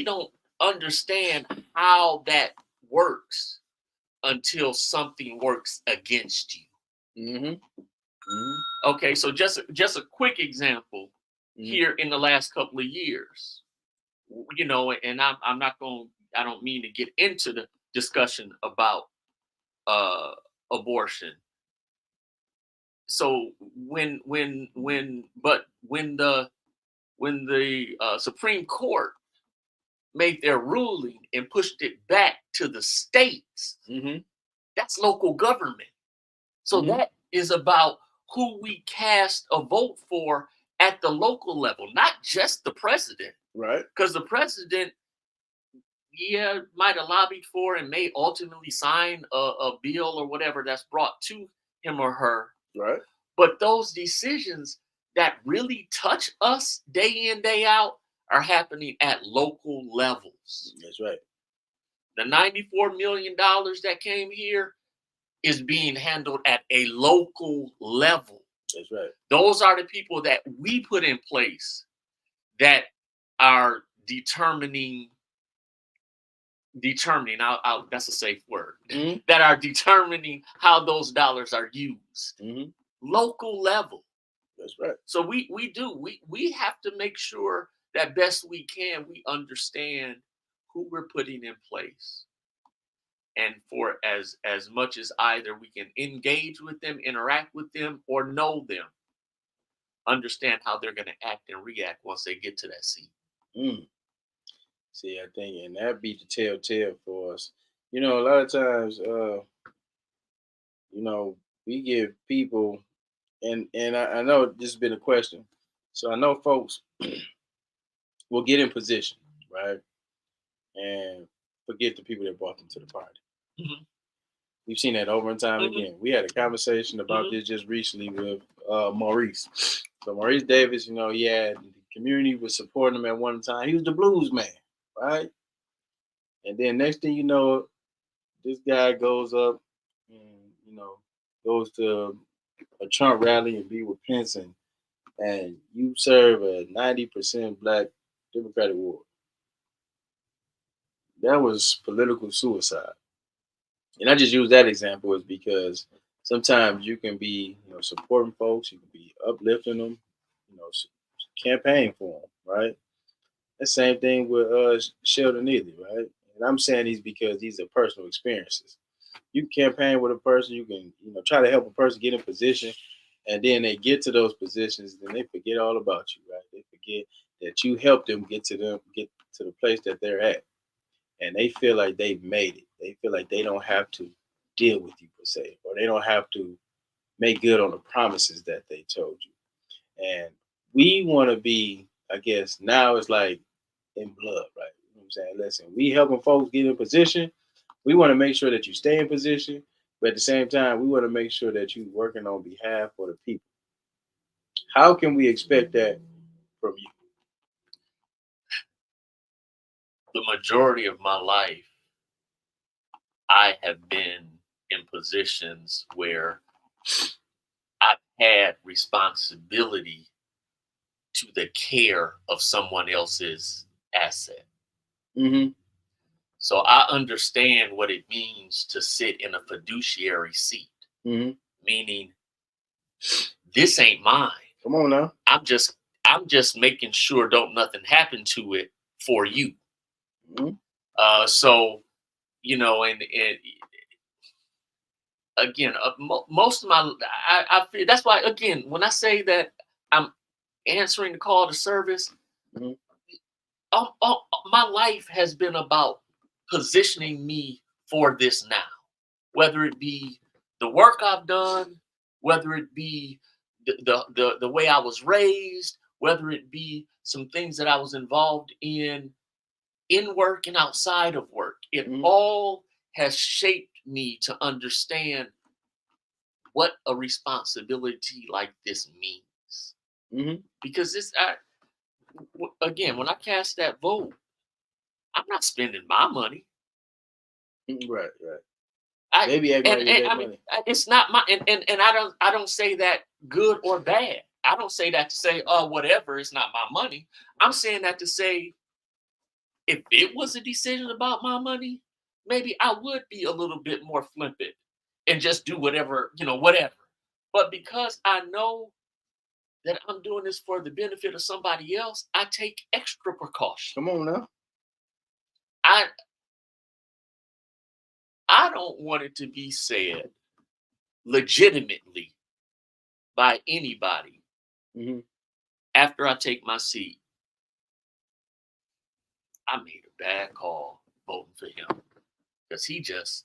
don't understand how that works until something works against you. Mm-hmm. Okay, so just a quick example here in the last couple of years, and I don't mean to get into the discussion about abortion. So when the Supreme Court made their ruling and pushed it back to the states, that's local government. So that is about who we cast a vote for at the local level, not just the president. Right. Because the president, might have lobbied for and may ultimately sign a bill or whatever that's brought to him or her. Right. But those decisions that really touch us day in, day out are happening at local levels. That's right. The $94 million that came here is being handled at a local level. That's right. Those are the people that we put in place that are determining, that's a safe word, that are determining how those dollars are used. Local level. That's right. So we have to make sure that best we can, we understand who we're putting in place. And for as much as either we can engage with them, interact with them, or know them, understand how they're going to act and react once they get to that seat. See, I think, and that be the telltale for us. A lot of times, we give people, and I know this has been a question, so I know folks will get in position, right, and forget the people that brought them to the party. We've seen that over and time again. We had a conversation about this just recently with Maurice. So Maurice Davis, he had the community was supporting him at one time. He was the blues man, right? And then next thing you know, this guy goes up and goes to a Trump rally and be with Pence, and you serve a 90% black Democratic ward. That was political suicide. And I just use that example is because sometimes you can be, supporting folks, you can be uplifting them, campaign for them, right? The same thing with Sheldon Neely, right? And I'm saying these because these are personal experiences. You campaign with a person, you can, try to help a person get in position, and then they get to those positions, then they forget all about you, right? They forget that you helped them get to the place that they're at. And they feel like they've made it. They feel like they don't have to deal with you per se, or they don't have to make good on the promises that they told you. And we want to be, I guess, now it's like in blood, right? You know what I'm saying? Listen, we helping folks get in position, We want to make sure that you stay in position, but at the same time, we want to make sure that you're working on behalf of the people. How can we expect that from you? The majority of my life, I have been in positions where I've had responsibility to the care of someone else's asset. Mm-hmm. So I understand what it means to sit in a fiduciary seat, Mm-hmm. meaning this ain't mine. Come on now. I'm just making sure don't nothing happen to it for you. Mm-hmm. So, you know, and again, most of my, I feel that's why, again, when I say that I'm answering the call to service, mm-hmm. My life has been about positioning me for this now, whether it be the work I've done, whether it be the way I was raised, whether it be some things that I was involved in work and outside of work. It all has shaped me to understand what a responsibility like this means. Mm-hmm. Because again, when I cast that vote, I'm not spending my money. Right. Maybe money. It's not my, and I don't say that good or bad. I don't say that to say, oh, whatever, it's not my money. I'm saying that to say, if it was a decision about my money, maybe I would be a little bit more flippant and just do whatever, whatever. But because I know that I'm doing this for the benefit of somebody else, I take extra precaution. Come on now. I don't want it to be said legitimately by anybody after I take my seat, I made a bad call voting for him because he just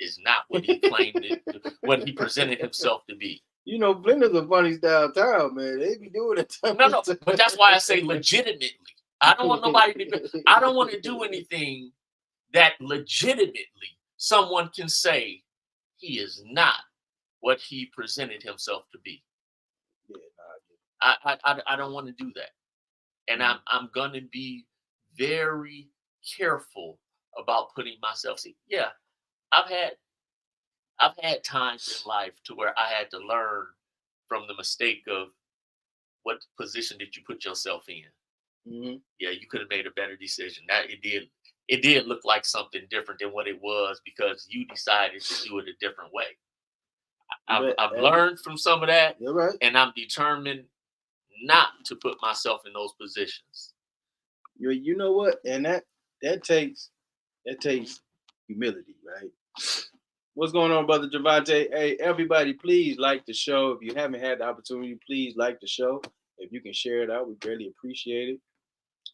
is not what he claimed what he presented himself to be. You know, Flint is a funny style town, man. They be doing it. No, but that's why I say legitimately. I don't want nobody to. I don't want to do anything that legitimately someone can say he is not what he presented himself to be. Yeah, I don't want to do that, and I'm gonna be very careful about putting myself. See, yeah, I've had times in life to where I had to learn from the mistake of what position did you put yourself in. Mm-hmm. Yeah, you could have made a better decision. That it did look like something different than what it was because you decided to do it a different way. I've learned from some of that, right. And I'm determined not to put myself in those positions. You know what? And that takes humility, right? What's going on, Brother Javante? Hey, everybody, please like the show. If you haven't had the opportunity, please like the show. If you can share it out, we greatly appreciate it.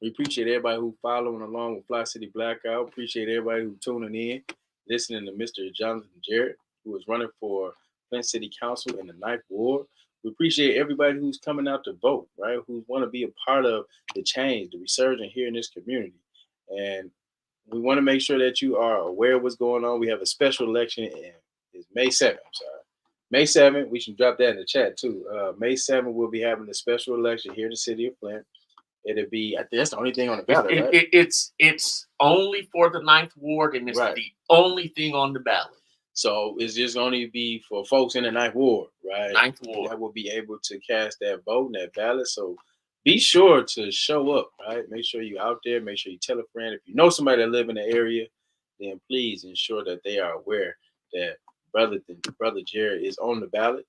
We appreciate everybody who's following along with Fli-City Blackout. Appreciate everybody who's tuning in, listening to Mr. Jonathan Jarrett, who is running for Flint City Council in the 9th Ward. We appreciate everybody who's coming out to vote, right? Who want to be a part of the change, the resurgence here in this community. And we want to make sure that you are aware of what's going on. We have a special election, and it's May 7th. I'm sorry. May 7th, we should drop that in the chat too. May 7th, we'll be having a special election here in the city of Flint. It'll be, I think that's the only thing on the ballot, right? It's only for the 9th Ward, and it's the only thing on the ballot. So it's just only be for folks in the 9th Ward, right? 9th Ward. That will be able to cast that vote and that ballot. So be sure to show up, right? Make sure you're out there. Make sure you tell a friend. If you know somebody that live in the area, then please ensure that they are aware that Brother Jarrett is on the ballot.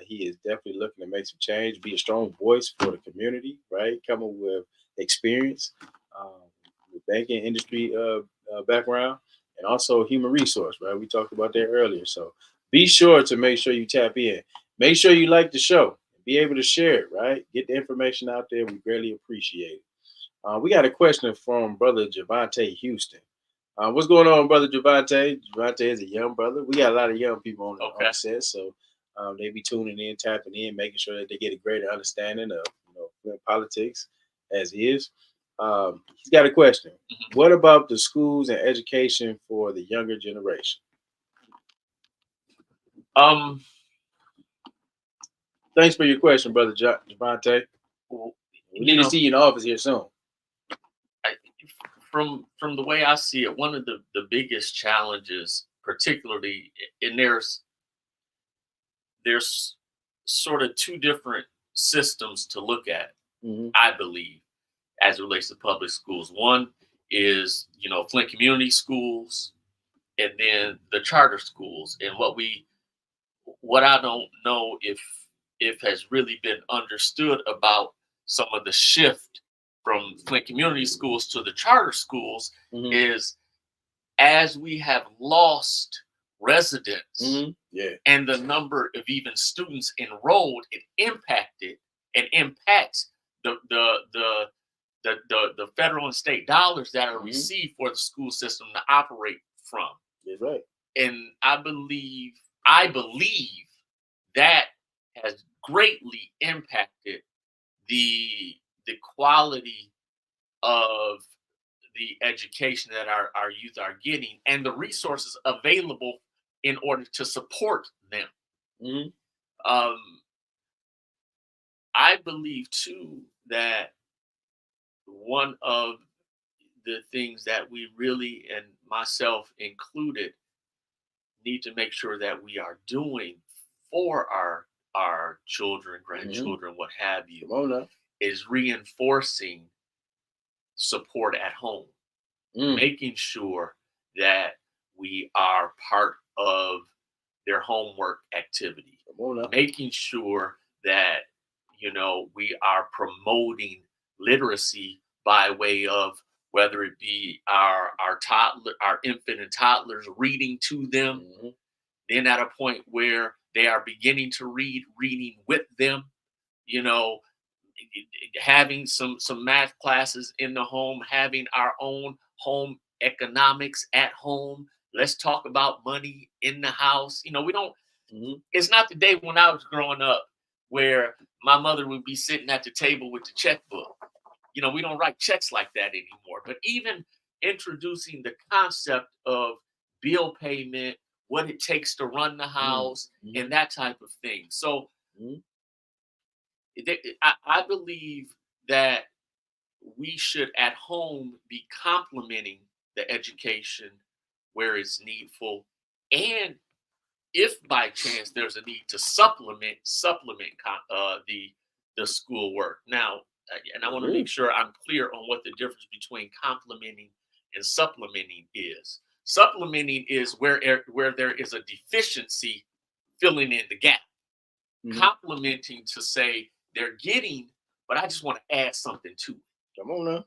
He is definitely looking to make some change, be a strong voice for the community, right? Coming with experience, with banking industry background, and also human resource, right? We talked about that earlier. So be sure to make sure you tap in. Make sure you like the show. Be able to share it, right? Get the information out there. We greatly appreciate it. We got a question from Brother Javante Houston. What's going on, Brother Javante? Javante is a young brother. We got a lot of young people on the set, so they be tuning in, tapping in, making sure that they get a greater understanding of Flint politics as is. He's got a question. What about the schools and education for the younger generation? Thanks for your question, brother Javante. We need to see you in the office here soon. From the way I see it, one of the biggest challenges, particularly, and there's sort of two different systems to look at, I believe, as it relates to public schools. One is, Flint community schools, and then the charter schools. And what I don't know if has really been understood about some of the shift from Flint community schools to the charter schools is, as we have lost residents and the number of even students enrolled, it impacts the federal and state dollars that are received for the school system to operate from. That's right. And I believe that has greatly impacted the quality of the education that our youth are getting and the resources available in order to support them. I believe too that one of the things that we really, and myself included, need to make sure that we are doing for our children, grandchildren, what have you, is reinforcing support at home, making sure that we are part of their homework activity, making sure that we are promoting literacy by way of whether it be our infant and toddlers reading to them, then at a point where they are beginning to reading with them, having some math classes in the home, having our own home economics at home. Let's talk about money in the house. We don't, it's not the day when I was growing up where my mother would be sitting at the table with the checkbook. We don't write checks like that anymore. But even introducing the concept of bill payment, what it takes to run the house, and that type of thing. So I believe that we should at home be complementing the education where it's needful, and if by chance there's a need to supplement the schoolwork. Now, and I want to make sure I'm clear on what the difference between complementing and supplementing is. Supplementing is where there is a deficiency, filling in the gap. Complementing to say they're getting, but I just want to add something to it. Come on now.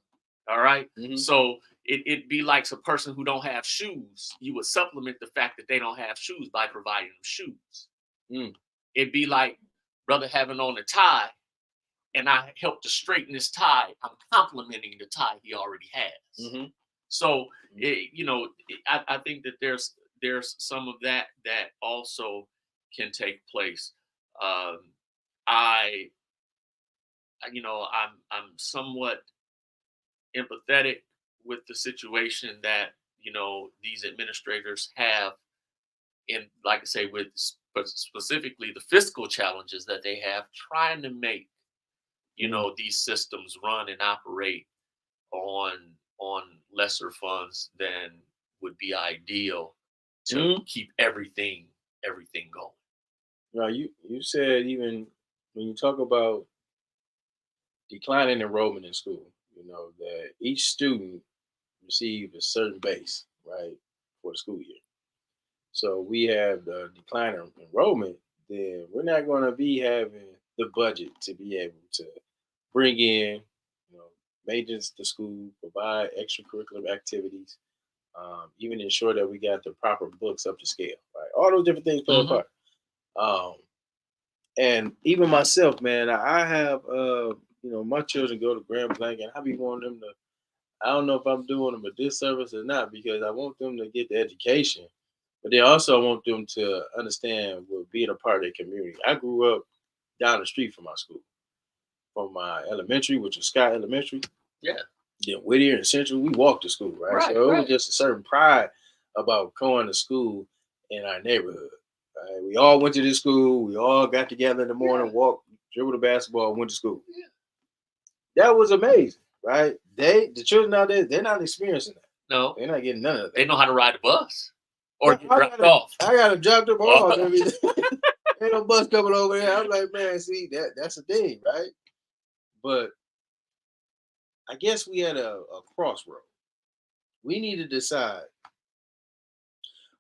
All right. So it'd be like a person who don't have shoes. You would supplement the fact that they don't have shoes by providing them shoes. It'd be like brother having on a tie, and I help to straighten his tie. I'm complimenting the tie he already has. So I think that there's some of that also can take place. I'm somewhat empathetic with the situation that these administrators have, in, like I say, with specifically the fiscal challenges that they have, trying to make these systems run and operate on lesser funds than would be ideal to keep everything going. Now, you said, even when you talk about declining enrollment in school, that each student received a certain base, right, for the school year. So we have the decline in enrollment, then we're not going to be having the budget to be able to bring in, majors to school, provide extracurricular activities, even ensure that we got the proper books up to scale, right? All those different things play a part. And even myself, man, I have, my children go to Grand Blanc, and I be wanting them to, I don't know if I'm doing them a disservice or not, because I want them to get the education, but then also I want them to understand what being a part of their community. I grew up down the street from my school, from my elementary, which was Scott Elementary. Yeah. Yeah, Whittier and Central, we walked to school, right? So it was just a certain pride about going to school in our neighborhood. Right? We all went to this school. We all got together in the morning, walked, dribbled the basketball, went to school. Yeah. That was amazing, right? The children out there, they're not experiencing that. No, they're not getting none of that. They know how to ride the bus or get dropped off. I got to drop them off. Ain't no bus coming over there. I'm like, man, see, that's a thing, right? But I guess we had a crossroad. We need to decide,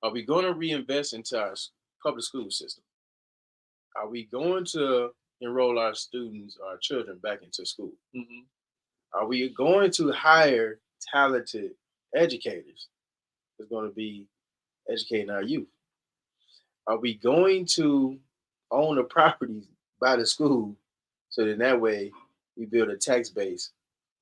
are we going to reinvest into our public school system? Are we going to enroll our students, our children back into school? Mm-hmm. Are we going to hire talented educators that's going to be educating our youth? Are we going to own the properties by the school so that way we build a tax base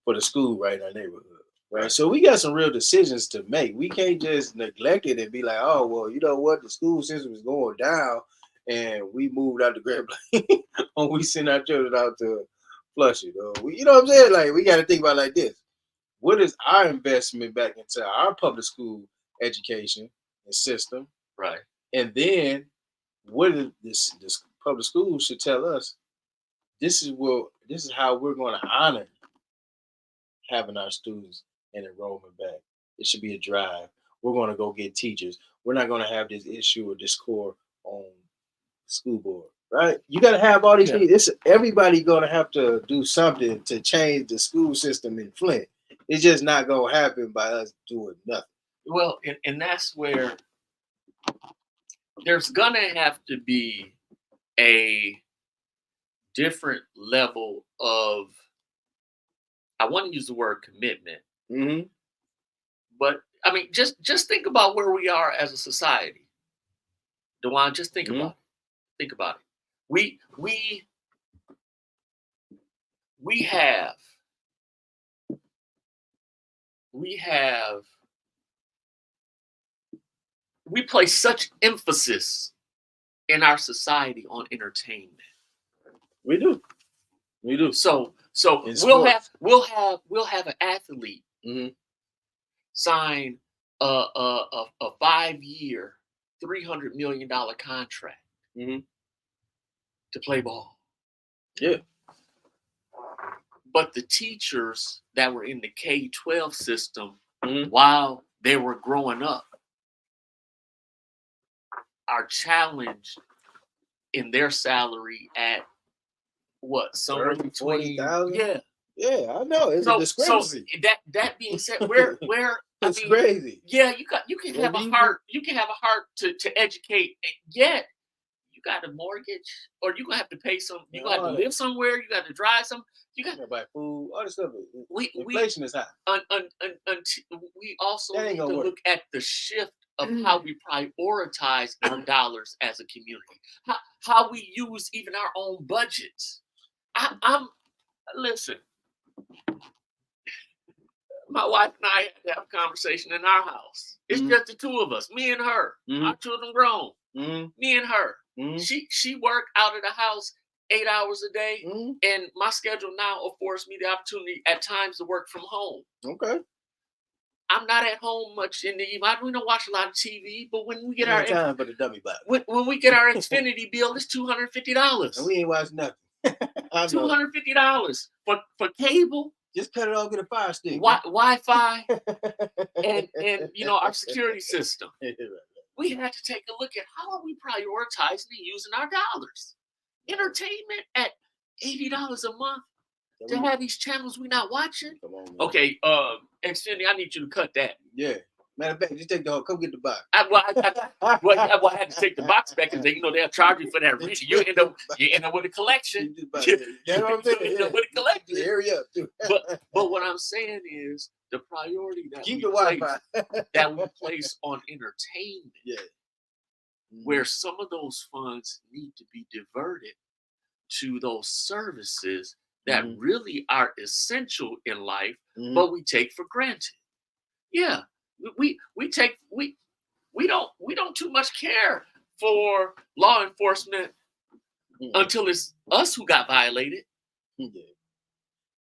for the school right in our neighborhood? Right. So we got some real decisions to make. We can't just neglect it and be like, oh, well, you know what? The school system is going down and we moved out to Grand Blanc or we send our children out to Flushing. You know what I'm saying? Like, we got to think about it like this. What is our investment back into our public school education and system? Right. And then what is this public school should tell us, this is how we're going to honor having our students and enrollment back. It should be a drive. We're going to go get teachers. We're not going to have this issue or discord on school board, right? You got to have all these things. Everybody going to have to do something to change the school system in Flint. It's just not going to happen by us doing nothing. Well, and that's where there's going to have to be a different level of, I want to use the word commitment. Mm-hmm. But I mean, just think about where we are as a society. DeWaun, just think about it. Think about it. We place such emphasis in our society on entertainment. We do. So in we'll sports. have an athlete sign a 5-year, $300 million contract to play ball. Yeah. But the teachers that were in the K-12 system while they were growing up are challenged in their salary at what, somewhere 30, between 40,000? Yeah, I know. It's a discrepancy. So that being said, where it's crazy. Yeah, you can have a heart. You can have a heart to educate. Yet you got a mortgage, or you gonna have to pay some. You got to live somewhere. You got to drive some. You got to buy food. All this stuff. Inflation is high. We also need to look at the shift of how we prioritize our dollars as a community. How we use even our own budgets. Listen. My wife and I had to have a conversation in our house. It's just the two of us, me and her. Our children grown. Me and her. She worked out of the house 8 hours a day, and my schedule now affords me the opportunity at times to work from home. Okay. I'm not at home much in the evening. We don't watch a lot of TV, but when we get our time for the dummy box. When we get our Xfinity bill, it's $250. And we ain't watching nothing. $250 for cable. Just cut it off, get a Fire Stick. Wi-Fi and our security system. We had to take a look at how are we prioritizing and using our dollars. Entertainment at $80 a month to have these channels we're not watching. Come on, man. Okay, Xfinity, I need you to cut that. Yeah. Matter of fact, just take the whole. Come get the box. I had to take the box back and they'll charge you for that reason. You end up with a collection. That's what I'm saying. You end up with a collection. Hurry up, too. But what I'm saying is the priority that keep the Wi-Fi that we place on entertainment. Yeah. Where some of those funds need to be diverted to those services that really are essential in life, but we take for granted. Yeah. We don't too much care for law enforcement until it's us who got violated. Yeah.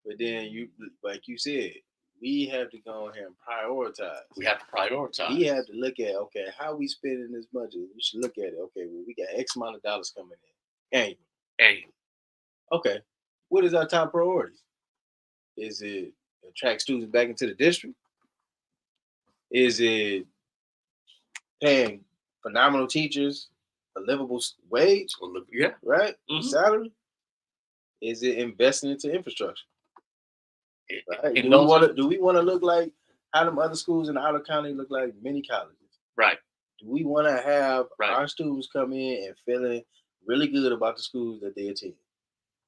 But then like you said, we have to go ahead and prioritize. We have to prioritize. We have to look at, okay, how we spending this budget. We should look at it. Okay, well, we got X amount of dollars coming in annually. Annually. Okay, what is our top priority? Is it attract students back into the district? Is it paying phenomenal teachers a livable wage? Yeah. Right? Mhm. Salary? Is it investing into infrastructure? Right? And Do we want to look like how them other schools in the outer county look like mini colleges? Right. Do we want to have Right. our students come in and feeling really good about the schools that they attend?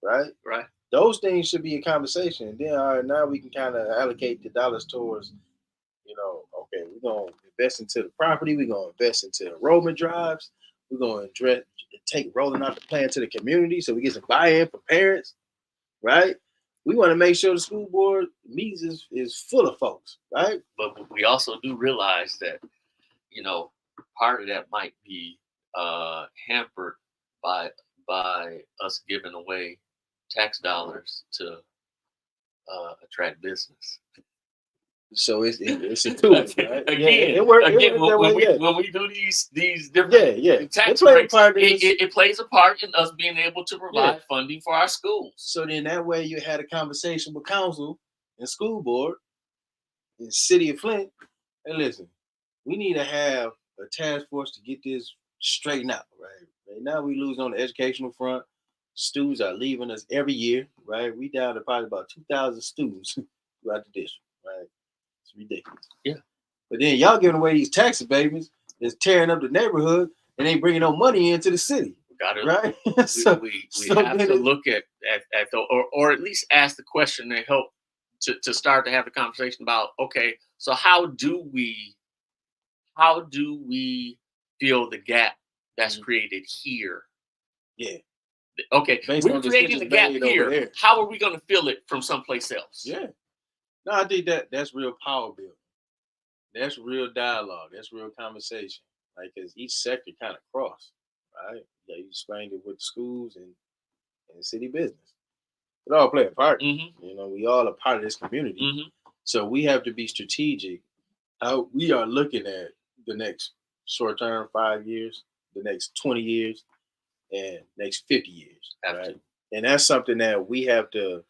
Right? Right. Those things should be a conversation. Then all right, now we can kind of allocate the dollars towards, okay, we're gonna invest into the property, we're gonna invest into enrollment drives, we're gonna take rolling out the plan to the community so we get some buy-in from parents, right? We want to make sure the school board meetings is full of folks, right? But we also do realize that, part of that might be hampered by us giving away tax dollars to attract business. So it's a tool, right? Again, when we do these different tax breaks, it plays a part in us being able to provide funding for our schools. So then that way you had a conversation with council and school board in the city of Flint, and listen, we need to have a task force to get this straightened out, right? Right now we lose on the educational front. Students are leaving us every year, right? We down to probably about 2,000 students throughout the district, right? It's ridiculous. Yeah. But then y'all giving away these taxi babies that's tearing up the neighborhood and ain't bringing no money into the city. Right? We have to look at or at least ask the question and help to start to have the conversation about, okay, so how do we fill the gap that's created here? Yeah. Okay, we're creating the gap here. How are we going to fill it from someplace else? Yeah. No, I think that's real power building. That's real dialogue. That's real conversation. Like, because each sector kind of cross, right? Yeah, you explained it with the schools and city business. It all play a part. Mm-hmm. We all are part of this community. Mm-hmm. So we have to be strategic how we are looking at the next short term 5 years, the next 20 years, and next 50 years. Right? And that's something that we have to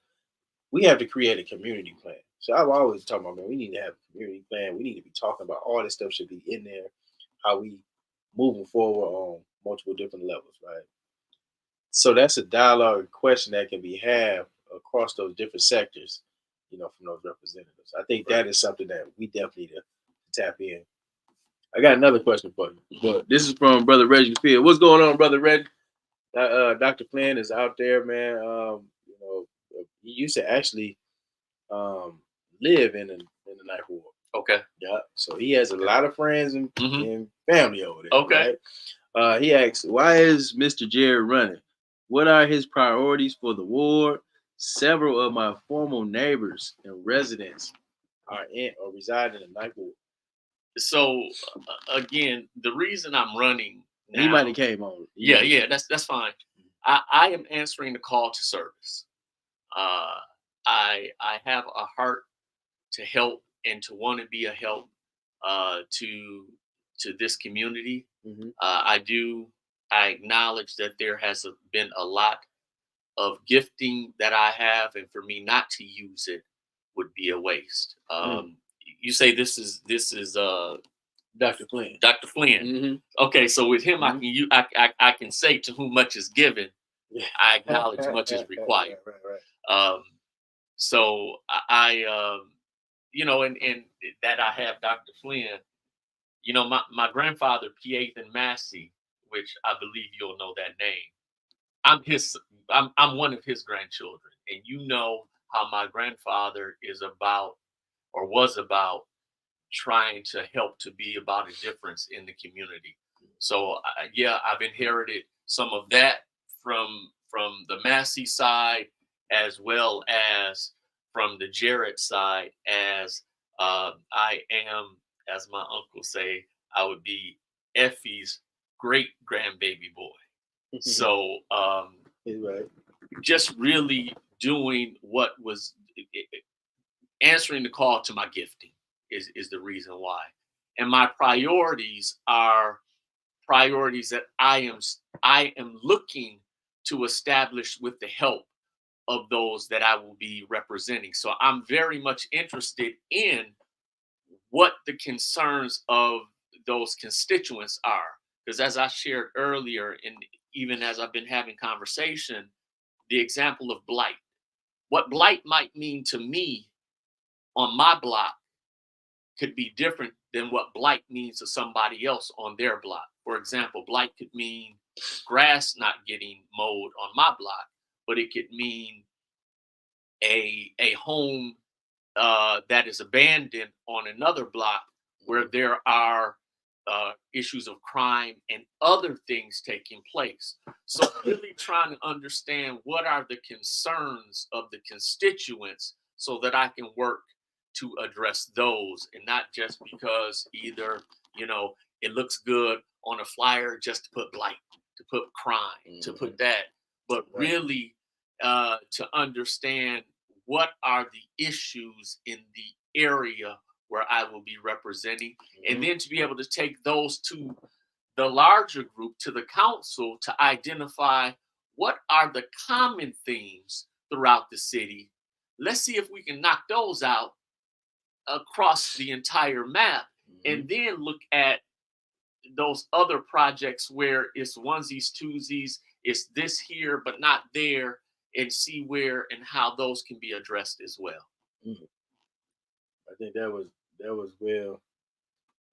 create a community plan. So I've always talked about, man, we need to have a community plan. We need to be talking about all this stuff should be in there, how we moving forward on multiple different levels, right? So that's a dialogue question that can be had across those different sectors, from those representatives. I think that is something that we definitely need to tap in. I got another question for you, but this is from Brother Reggie Field. What's going on, Brother Reggie? Dr. Flynn is out there, man. He used to actually live in the Ninth Ward. Okay. Yeah. So he has a lot of friends and family over there. Okay. Right? He asks, why is Mr. Jarrett running? What are his priorities for the ward? Several of my former neighbors and residents are in or reside in the Ninth Ward. So again, the reason I'm running now, he might have came on. Yeah, that's fine. I am answering the call to service. I have a heart to help and to want to be a help to this community. Mm-hmm. I acknowledge that there has been a lot of gifting that I have, and for me not to use it would be a waste. You say this is Dr. Flynn. Dr. Flynn. Mm-hmm. Okay, so with him, I can say to whom much is given, I acknowledge much is required. Right. So I and that I have Dr. Flynn. My grandfather, Piathan Massey, which I believe you'll know that name. I'm one of his grandchildren, and how my grandfather is about or was about trying to help to be about a difference in the community. So I've inherited some of that from the Massey side, as well as from the Jarrett side, as I am, as my uncle say, I would be Effie's great grandbaby boy. So right. Just really doing what was answering the call to my gifting is the reason why. And my priorities are priorities that I am looking to establish with the help of those that I will be representing. So I'm very much interested in what the concerns of those constituents are. Because as I shared earlier, and even as I've been having conversation, the example of blight. What blight might mean to me on my block could be different than what blight means to somebody else on their block. For example, blight could mean grass not getting mowed on my block, but it could mean a home that is abandoned on another block where there are issues of crime and other things taking place. So really trying to understand what are the concerns of the constituents so that I can work to address those, and not just because either, it looks good on a flyer just to put blight, to put crime, to put that, but really to understand what are the issues in the area where I will be representing, and then to be able to take those to the larger group, to the council, to identify what are the common themes throughout the city. Let's see if we can knock those out across the entire map, and then look at those other projects where it's onesies, twosies, it's this here but not there, and see where and how those can be addressed as well. I think that was well.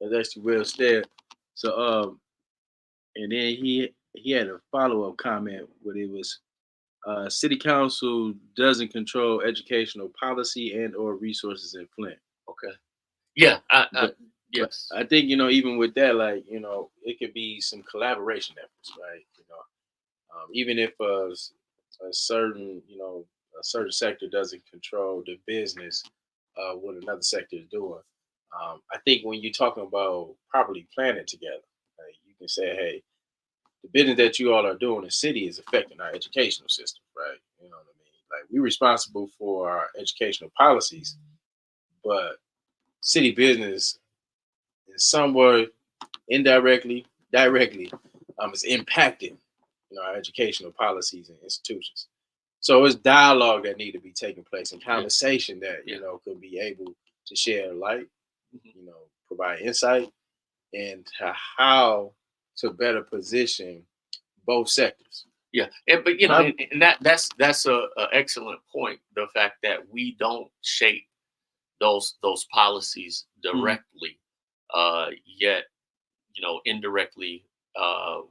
That's actually well said. So and then he had a follow-up comment where it was city council doesn't control educational policy and or resources in Flint. Okay. Yeah. Yes. I think, even with that, it could be some collaboration efforts, right? Even if a certain sector doesn't control the business what another sector is doing. I think when you're talking about properly planning together, you can say, hey, the business that you all are doing in the city is affecting our educational system, right? You know what I mean? Like, we're responsible for our educational policies, but city business in some way, indirectly, directly, is impacting our educational policies and institutions. So it's dialogue that need to be taking place, and conversation that could be able to share light, provide insight into how to better position both sectors. Yeah, but that's a excellent point. The fact that we don't shape those policies directly, yet indirectly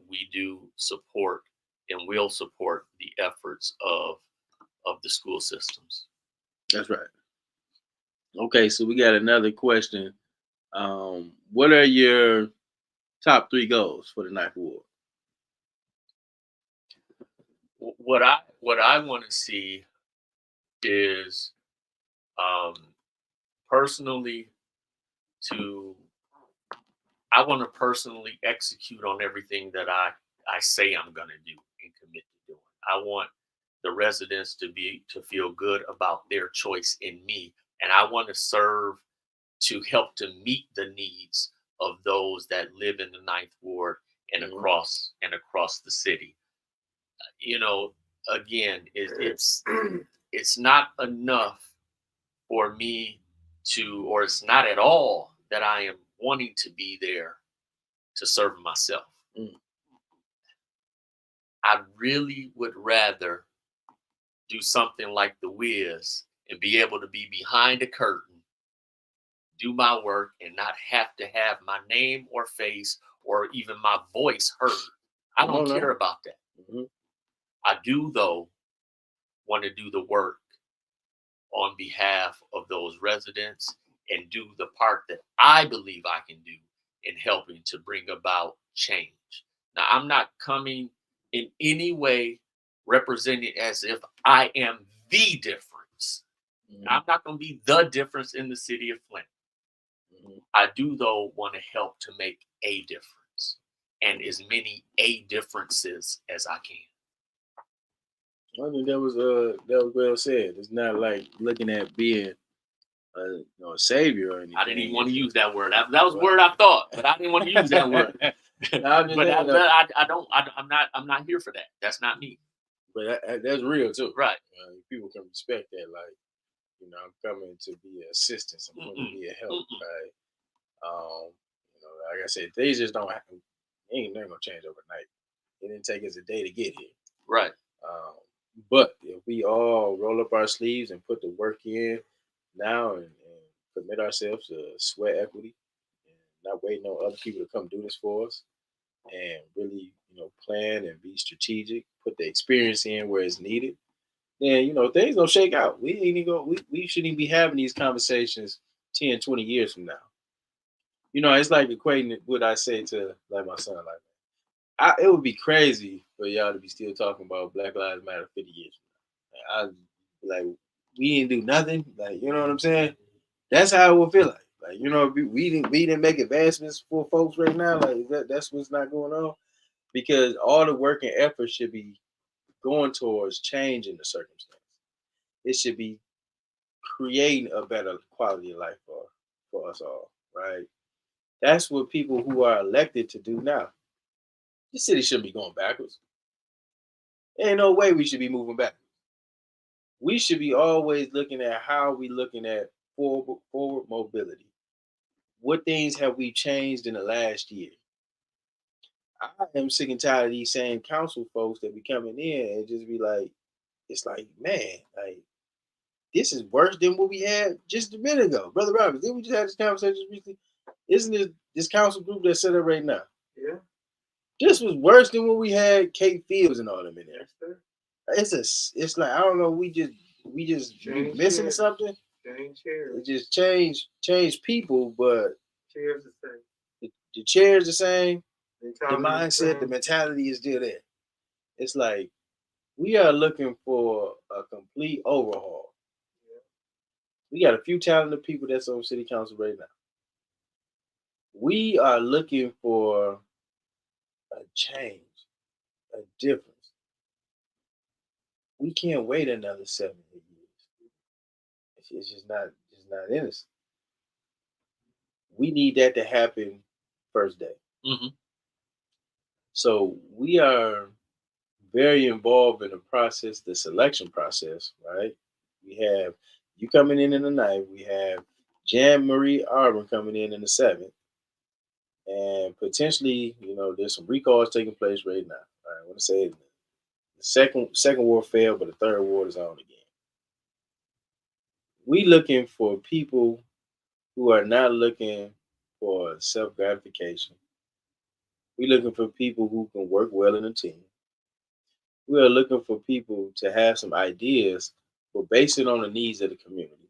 we do support and will support the efforts of the school systems. That's right. Okay, so we got another question. What are your top 3 goals for the 9th Ward? What I want to see is personally I want to personally execute on everything that I say I'm going to do and commit to doing. I want the residents to feel good about their choice in me, and I want to serve to help to meet the needs of those that live in the 9th Ward and across the city. Again, it's not enough for me to, or it's not at all that I am wanting to be there to serve myself. I really would rather do something like The Wiz and be able to be behind a curtain, do my work, and not have to have my name or face or even my voice heard. I don't care about that. I do, though, want to do the work on behalf of those residents and do the part that I believe I can do in helping to bring about change. Now, I'm not coming in any way represented as if I am the difference. I'm not going to be the difference in the city of Flint. I do, though, want to help to make a difference, and as many a differences as I can. I think that was well said. It's not like looking at being a savior or anything. I didn't even want to use that word. That was a word I thought, but I didn't want to use that word. I'm not here for that. That's not me. But that's real too, right? People can respect that, like, I'm coming to be an assistance. I'm coming to be a help, right? Like I said, things just don't happen. Ain't never gonna change overnight. It didn't take us a day to get here, right? But if we all roll up our sleeves and put the work in now and commit ourselves to sweat equity and not waiting on other people to come do this for us, and really, plan and be strategic, put the experience in where it's needed, then, things gonna shake out. We shouldn't even be having these conversations 10, 20 years from now. It's like equating what I say to like my son, like, it would be crazy for y'all to be still talking about Black Lives Matter 50 years from now. Like, we didn't do nothing. Like, you know what I'm saying? That's how it would feel like. Like, we didn't make advancements for folks right now. Like, that's what's not going on. Because all the work and effort should be going towards changing the circumstance. It should be creating a better quality of life for us all, right? That's what people who are elected to do now. The city shouldn't be going backwards. There ain't no way we should be moving backwards. We should be always looking at how we looking at forward mobility. What things have we changed in the last year? I am sick and tired of these same council folks that be coming in and just be like, it's like, man, like, this is worse than what we had just a minute ago. Brother Roberts, didn't we just have this conversation recently? Isn't this council group that's set up right now? Yeah. This was worse than what we had Kate Fields and all them in there. It's like, I don't know, we just missing something. Change chairs. It just change people, but chairs the same. The chair's the same. The mindset, the mentality is still there. It's like we are looking for a complete overhaul. Yeah. We got a few talented people that's on city council right now. We are looking for a change, a difference. We can't wait another 7 years. It's just not in us. We need that to happen first day. Mm-hmm. So we are very involved in the process, the selection process, right? We have you coming in the 9th. We have Jan Marie Arbin coming in the 7th. And potentially, there's some recalls taking place right now. I want to say the second ward failed, but the third ward is on again. We looking for people who are not looking for self-gratification. We looking for people who can work well in a team. We are looking for people to have some ideas, but based it on the needs of the community.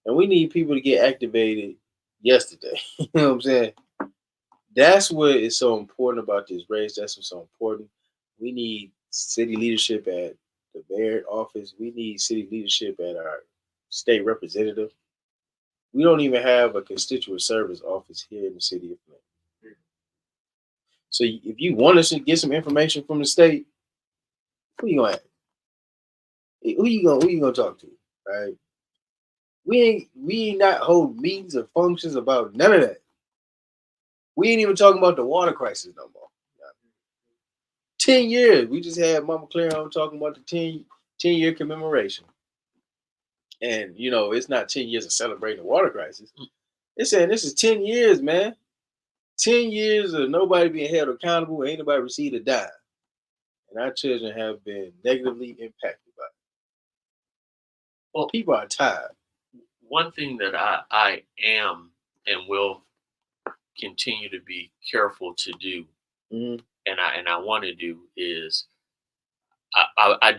And we need people to get activated yesterday. You know what I'm saying? That's what is so important about this race. That's what's so important. We need city leadership at the mayor office. We need city leadership at our state representative. We don't even have a constituent service office here in the city of Flint. So if you want us to get some information from the state, who you gonna ask? Who you gonna talk to? Right? We ain't not hold meetings or functions about none of that. We ain't even talking about the water crisis no more. 10 years. We just had Mama Claire on talking about the 10-year commemoration. And it's not 10 years of celebrating the water crisis. They're saying this is 10 years, man. 10 years of nobody being held accountable, ain't nobody received a dime. And our children have been negatively impacted by it. Well, people are tired. One thing that I am and will continue to be careful to do, and I want to do is I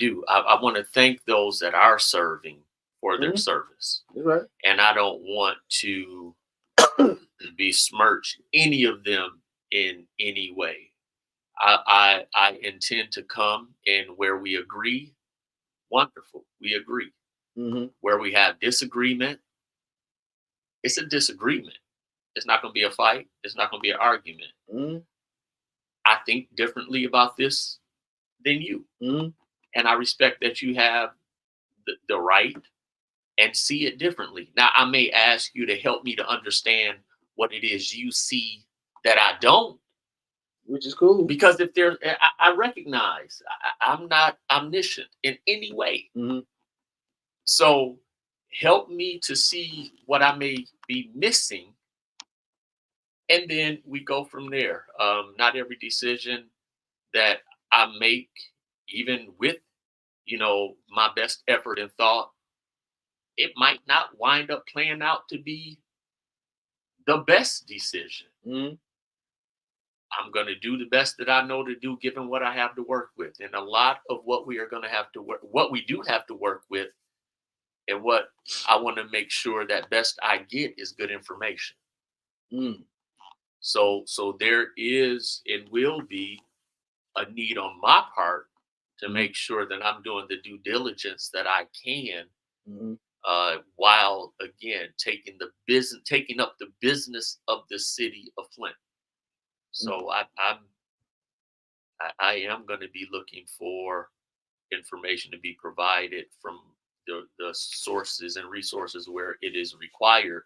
want to thank those that are serving for their service. Right. And I don't want to besmirch any of them in any way. I intend to come and where we agree, wonderful, we agree. Mm-hmm. Where we have disagreement, it's a disagreement. It's not going to be a fight. It's not going to be an argument. Mm-hmm. I think differently about this than you. Mm-hmm. And I respect that you have the right and see it differently. Now, I may ask you to help me to understand what it is you see that I don't. Which is cool. Because if there's, I recognize I'm not omniscient in any way. Mm-hmm. So help me to see what I may be missing. And then we go from there. Not every decision that I make, even with, my best effort and thought, it might not wind up playing out to be the best decision. Mm-hmm. I'm going to do the best that I know to do, given what I have to work with. And a lot of what we are going to have to work, what we do have to work with, and what I want to make sure that best I get is good information. Mm. So there is and will be a need on my part to make sure that I'm doing the due diligence that I can, while again taking up the business of the city of Flint. So I am going to be looking for information to be provided from the sources and resources where it is required,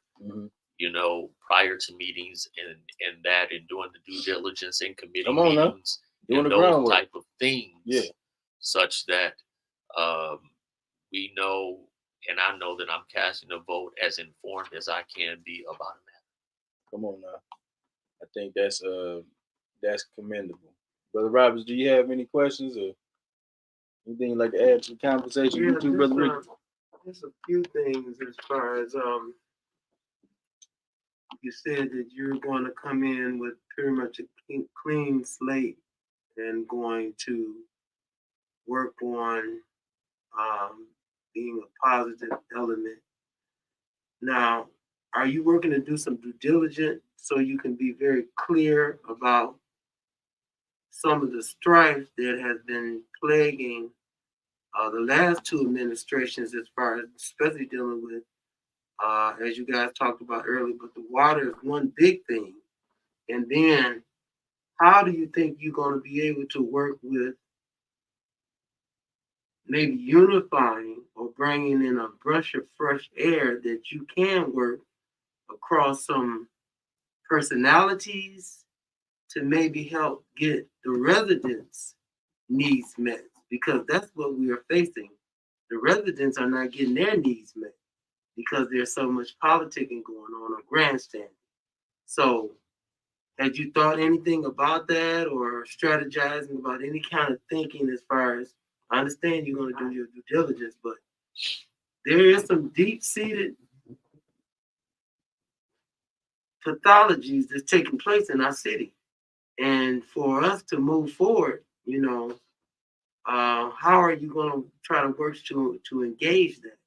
prior to meetings and doing the due diligence in committee meetings and those type of things, such that we know, and I know that I'm casting a vote as informed as I can be about a matter. Come on now. I think that's commendable. Brother Roberts, do you have any questions or anything you'd like to add to the conversation? Yeah, You too, Brother Rick? There's a few things as far as you said that you're going to come in with pretty much a clean slate and going to work on being a positive element. Now, are you working to do some due diligence so you can be very clear about some of the strife that has been plaguing the last two administrations, as far as especially dealing with, as you guys talked about earlier, but the water is one big thing. And then how do you think you're going to be able to work with maybe unifying or bringing in a brush of fresh air that you can work across some personalities to maybe help get the residents' needs met? Because that's what we are facing. The residents are not getting their needs met because there's so much politicking going on or grandstanding. So had you thought anything about that or strategizing about any kind of thinking as far as, I understand you're going to do your due diligence, but there is some deep-seated pathologies that's taking place in our city. And for us to move forward, how are you going to try to work to engage that?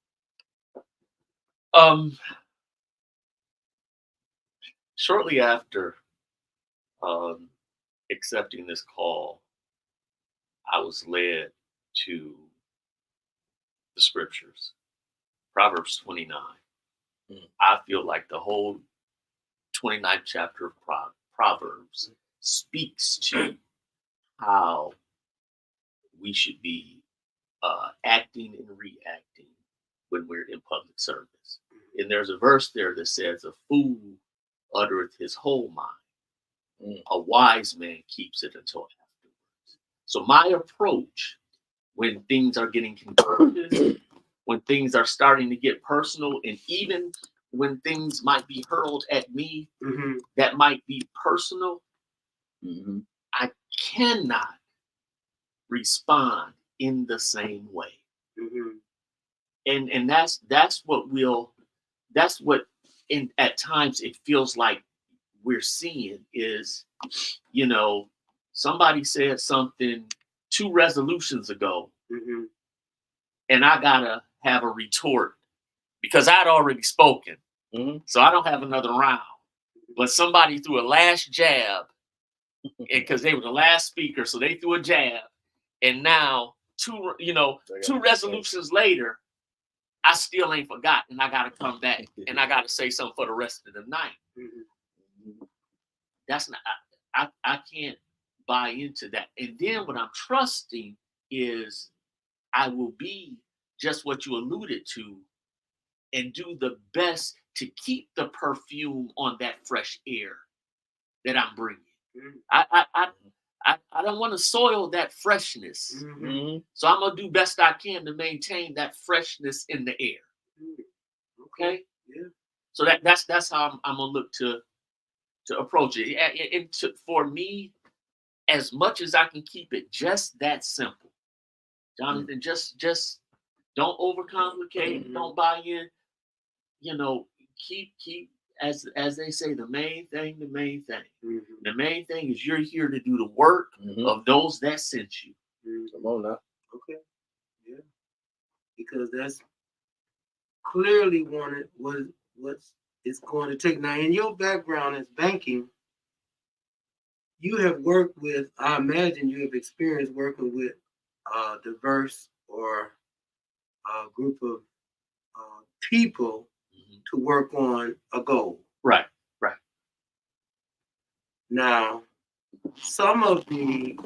Shortly after accepting this call, I was led to the scriptures, Proverbs 29. I feel like the whole 29th chapter of Proverbs speaks to how we should be acting and reacting when we're in public service. And there's a verse there that says, "A fool uttereth his whole mind. A wise man keeps it until afterwards." So my approach when things are getting contentious, when things are starting to get personal, and even when things might be hurled at me that might be personal, I cannot respond in the same way. And that's what at times it feels like we're seeing is, somebody said something 2 resolutions ago, and I gotta have a retort because I'd already spoken. So I don't have another round. But somebody threw a last jab because they were the last speaker, so they threw a jab. And now 2 resolutions later, I still ain't forgotten. I gotta come back and I gotta say something for the rest of the night. That's not. I can't buy into that. And then what I'm trusting is I will be just what you alluded to, and do the best to keep the perfume on that fresh air that I'm bringing. I don't want to soil that freshness. So I'm gonna do best I can to maintain that freshness in the air. Okay. Yeah. So that's how I'm gonna look to approach it. For me, as much as I can keep it just that simple, Jonathan. Just don't overcomplicate. Don't buy in. You know, keep as they say, the main thing. The main thing is you're here to do the work of those that sent you. Come on now. Okay. Yeah. Because that's clearly what's it's going to take. Now, in your background as banking, you have worked with, I imagine you have experience working with diverse or a group of people to work on a goal. Right. Now, some of your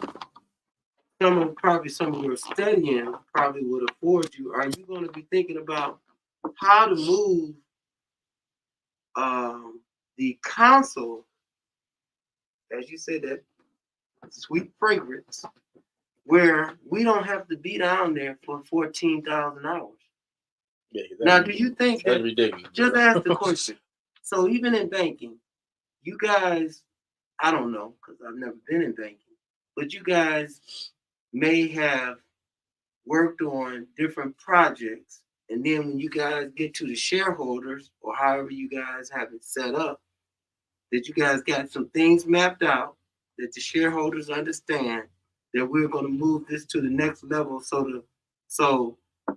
studying probably would afford you. Are you going to be thinking about how to move the council, as you said, that sweet fragrance, where we don't have to be down there for 14,000 hours? Yeah, now, do you think that's that? ridiculous? Just ask the question. So even in banking, you guys, I don't know because I've never been in banking, but you guys may have worked on different projects, and then when you guys get to the shareholders or however you guys have it set up, that you guys got some things mapped out that the shareholders understand that we're going to move this to the next level, so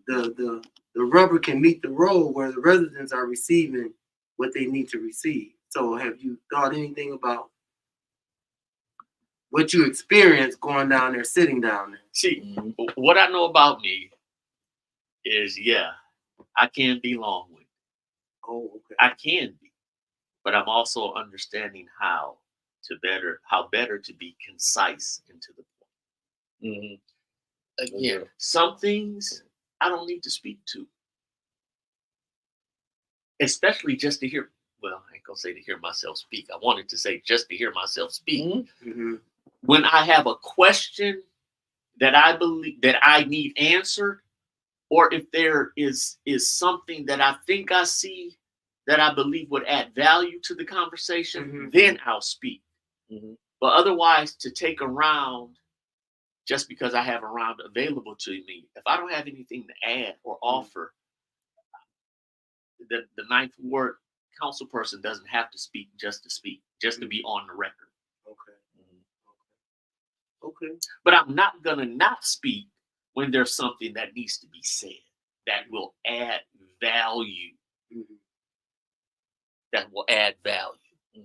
the rubber can meet the road where the residents are receiving what they need to receive. So have you thought anything about what you experienced going down there, sitting down there? See, what I know about me is, I can be long-winded. Oh, okay. I can be, but I'm also understanding how better to be concise and to the point. Again, some things I don't need to speak to, especially just to hear. Well, I ain't gonna say to hear myself speak. I wanted to say just to hear myself speak. When I have a question that I believe that I need answered, or if there is something that I think I see that I believe would add value to the conversation, then I'll speak. But otherwise, to take a round just because I have a round available to me, if I don't have anything to add or offer, the Ninth Ward council person doesn't have to speak just to be on the record. Okay. But I'm not gonna not speak when there's something that needs to be said that will add value. That will add value.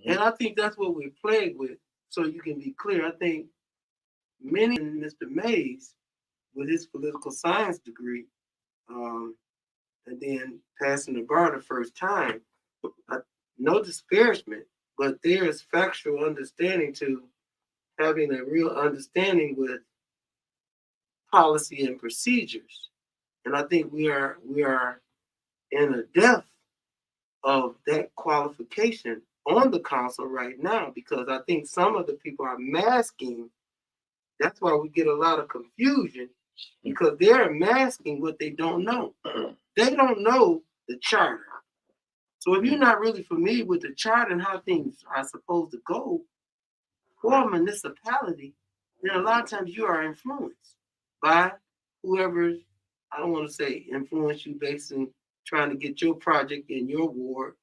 And I think that's what we're plagued with. So you can be clear. I think many, Mr. Mays, with his political science degree, and then passing the bar the first time, no disparagement, but there's factual understanding to having a real understanding with policy and procedures. And I think we are in a depth of that qualification on the council right now, because I think some of the people are masking. That's why we get a lot of confusion, because they're masking what they don't know. They don't know the charter. So if you're not really familiar with the charter and how things are supposed to go for a municipality, then a lot of times you are influenced by whoever, I don't want to say influence you based on trying to get your project in your ward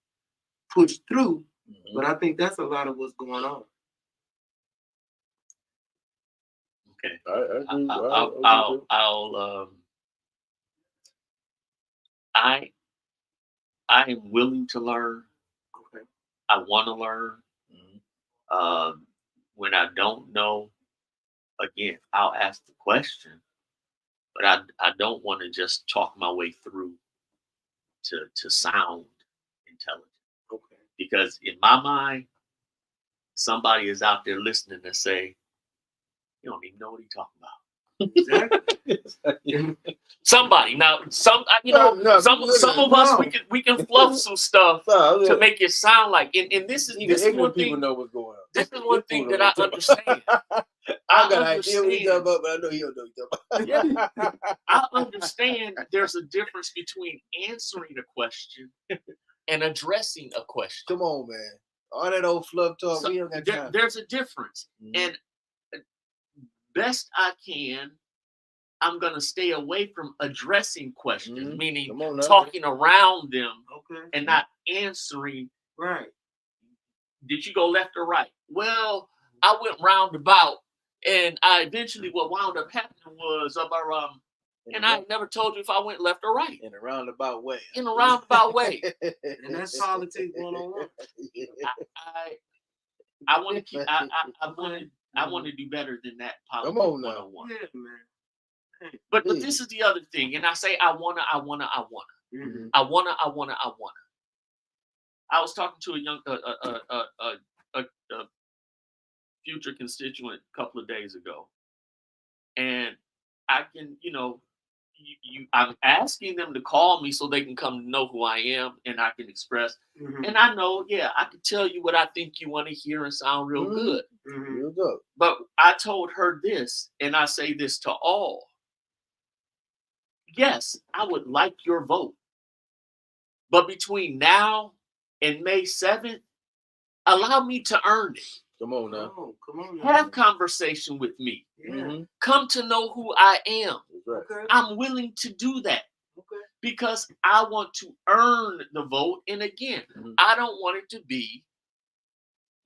pushed through, but I think that's a lot of what's going on. Okay. I am willing to learn. Okay. I want to learn. When I don't know, again, I'll ask the question, but I don't want to just talk my way through to sound intelligent. Okay. Because in my mind, somebody is out there listening to say, you don't even know what he's talking about. Exactly. Somebody now, some some of us we can fluff some stuff to make it sound like. And this is one people thing. know what's going on. This is one thing that I understand. I got an idea what you're talking about, but I know you don't know what you're talking about. Yeah. I understand there's a difference between answering a question and addressing a question. Come on, man. All that old fluff talk, we don't got time. There's a difference. And best I can, I'm going to stay away from addressing questions, meaning talking around them and not answering. Right. Did you go left or right? Well, I went roundabout, and I eventually what wound up happening was and I never told you if I went left or right. In a roundabout way. In a roundabout way. And that's politics 101. I want to keep. I want to do better than that. Politics 101. Yeah, man. But this is the other thing, and I say I wanna. I was talking to a young future constituent a couple of days ago, and I can, I'm asking them to call me so they can come to know who I am and I can express. And I know, I can tell you what I think you want to hear and sound real good. Real good. But I told her this, and I say this to all. Yes, I would like your vote. But between now and May 7th, allow me to earn it. Come on now. Come on. Have conversation with me. Yeah. Come to know who I am. Right. Okay. I'm willing to do that. Okay. Because I want to earn the vote. And again, I don't want it to be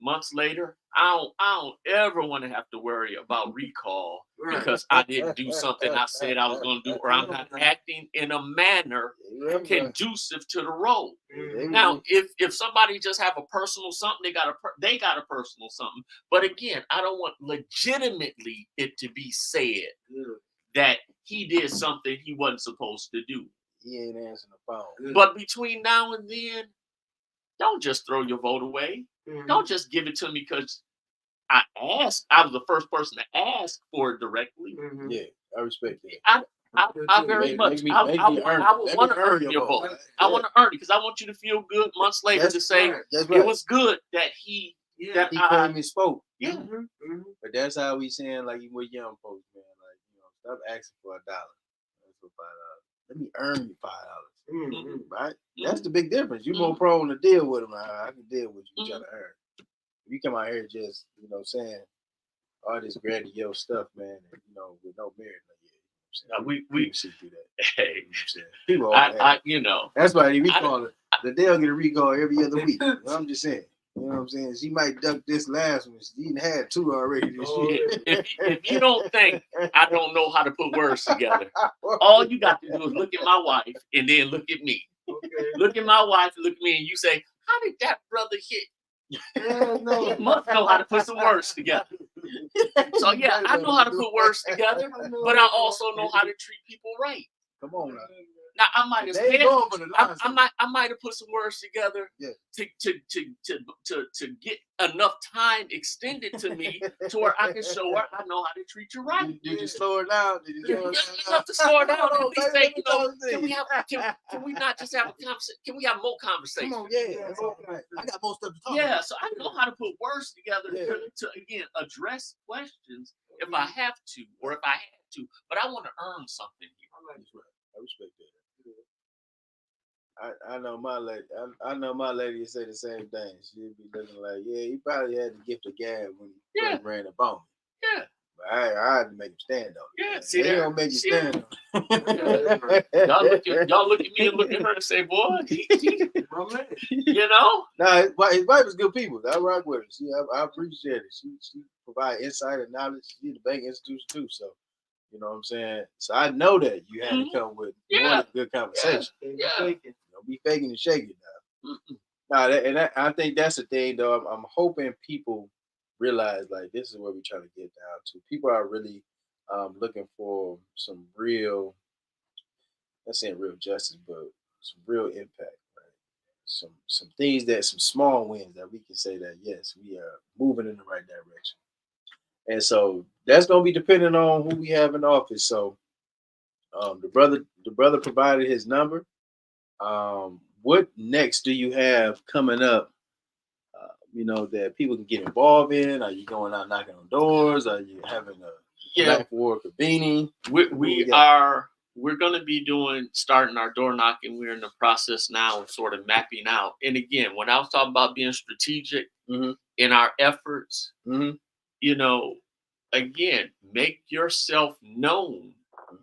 months later. I don't ever want to have to worry about recall because I didn't do something I said I was going to do, or I'm not acting in a manner conducive to the role. Now, if somebody just have a personal something, they got a personal something. But again, I don't want legitimately it to be said that he did something he wasn't supposed to do. He ain't answering the phone. But between now and then, don't just throw your vote away. Don't just give it to me because I asked. I was the first person to ask for it directly. Yeah, I respect that. I very much. I would want to earn your vote. I want to earn it because I want you to feel good months later to say it was good that he came and spoke. Yeah. But that's how we saying like with young folks, man. Like stop asking for $1. For $5. Let me earn you $5. Right? That's the big difference. You're more prone to deal with them. I can deal with you trying to earn. If you come out here just, saying all this grandiose stuff, man, and, with no merit. We see through that. Hey, people that's why we call it. The Dale get a recall every other week. I'm just saying. You know what I'm saying? She might duck this last one. She didn't had 2 already this year. If you don't think I don't know how to put words together, all you got to do is look at my wife and then look at me. Okay. Look at my wife and look at me and you say, how did that brother hit? You must know how to put some words together. So I know how to put words together, but I also know how to treat people right. Come on now. Now I might have I might have put some words together to get enough time extended to me to where I can show her I know how to treat you right. Did you slow it down? Did you slow it down? Enough to slow it down. At least say, can we not just have a conversation? Can we have more conversation? Come on, I got more stuff to talk about. So I know how to put words together to again address questions if I have to or if I had to, but I want to earn something here. I respect that. I know my lady. I know my lady would say the same thing. She'd be looking like, he probably had the gift of gab when he first ran up on me. Yeah. But I had to make him stand on it. Yeah, see they don't make you stand on it. Y'all look at me and look at her and say, boy, Nah, his wife is good people. I rock with her. I appreciate it. She provide insight and knowledge. She's the bank institution too, so. You know what I'm saying? So I know that you had to come with a good conversation. Don't be faking and shaking now. I think that's the thing, though. I'm hoping people realize, like, this is what we're trying to get down to. People are really looking for some real, not saying real justice, but some real impact, right? Some things some small wins that we can say that, yes, we are moving in the right direction. And so that's gonna be depending on who we have in office. So the brother provided his number. What next do you have coming up? That people can get involved in. Are you going out knocking on doors? Are you having a Black War convening? We're going to be starting our door knocking. We're in the process now of sort of mapping out. And again, when I was talking about being strategic in our efforts, again, make yourself known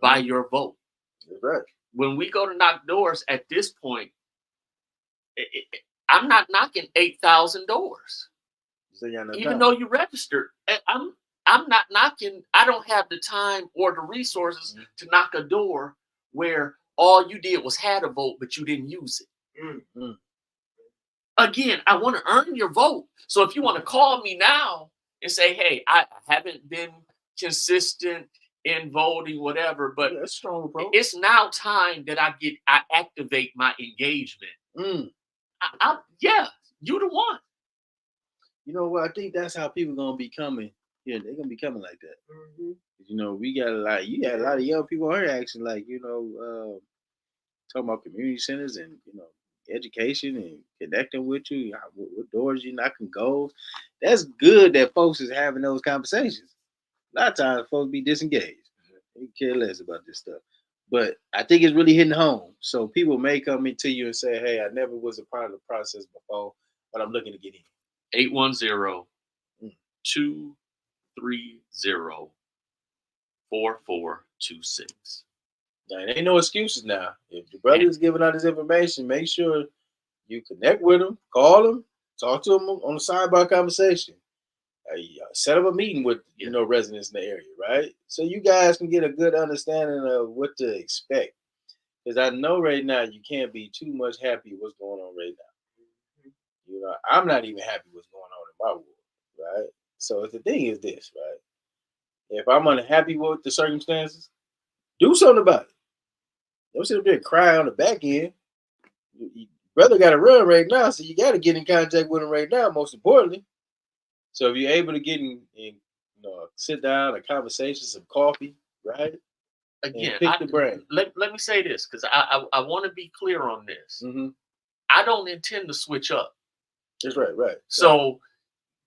by your vote. That's right. When we go to knock doors at this point, I'm not knocking 8,000 doors. Even though you registered, I'm not knocking. I don't have the time or the resources to knock a door where all you did was had a vote, but you didn't use it. Again, I want to earn your vote. So if you want to call me now and say, hey, I haven't been consistent in voting, whatever, but that's strong approach. It's now time that I activate my engagement. You the one. You know what? I think that's how people gonna be coming. Yeah, they're gonna be coming like that. We got a lot. You got a lot of young people here actually, talking about community centers and education and connecting with you. What doors you knocking goals. That's good that folks is having those conversations. A lot of times, folks be disengaged. They care less about this stuff. But I think it's really hitting home. So people may come into you and say, hey, I never was a part of the process before, but I'm looking to get in. 810-230-4426. Now, there ain't no excuses now. If the brother is giving out his information, make sure you connect with him, call him, talk to him on a sidebar conversation. Set up a meeting with residents in the area, right? So you guys can get a good understanding of what to expect. Because I know right now you can't be too much happy what's going on right now. I'm not even happy what's going on in my world, right? So the thing is this, right? If I'm unhappy with the circumstances, do something about it. Don't sit up there and cry on the back end. Brother got to run right now, so you got to get in contact with him right now, most importantly. So if you're able to get in sit down, a conversation, some coffee, right? Again, pick the brain. Let me say this, because I want to be clear on this. I don't intend to switch up. That's right. So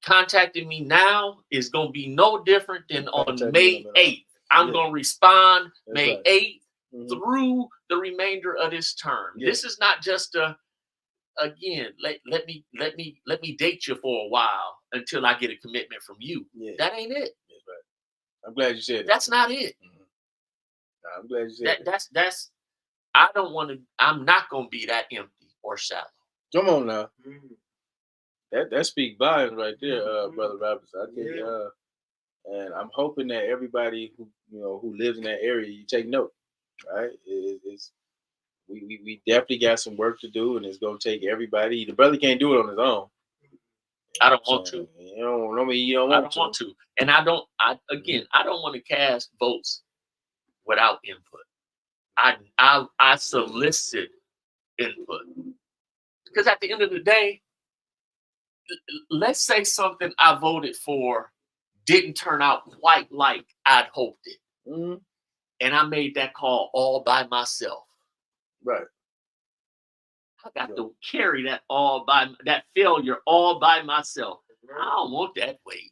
contacting me now is going to be no different than on May 8th. I'm going to respond May 8th through the remainder of this term. This is not just again, let me date you for a while until I get a commitment from you. That ain't it. That's right. I'm glad you said that. That's not it. I'm glad you said that. That's I don't want to. I'm not gonna be that empty or shallow. Come on now. That speaks volumes right there, Brother Roberts. I think, and I'm hoping that everybody who lives in that area, you take note, right? We definitely got some work to do, and it's gonna take everybody. The brother can't do it on his own. I don't want to. You don't want to. And I don't want to cast votes without input. I solicit input. Because at the end of the day, let's say something I voted for didn't turn out quite like I'd hoped it. And I made that call all by myself. Right. I got to carry that failure all by myself. I don't want that weight.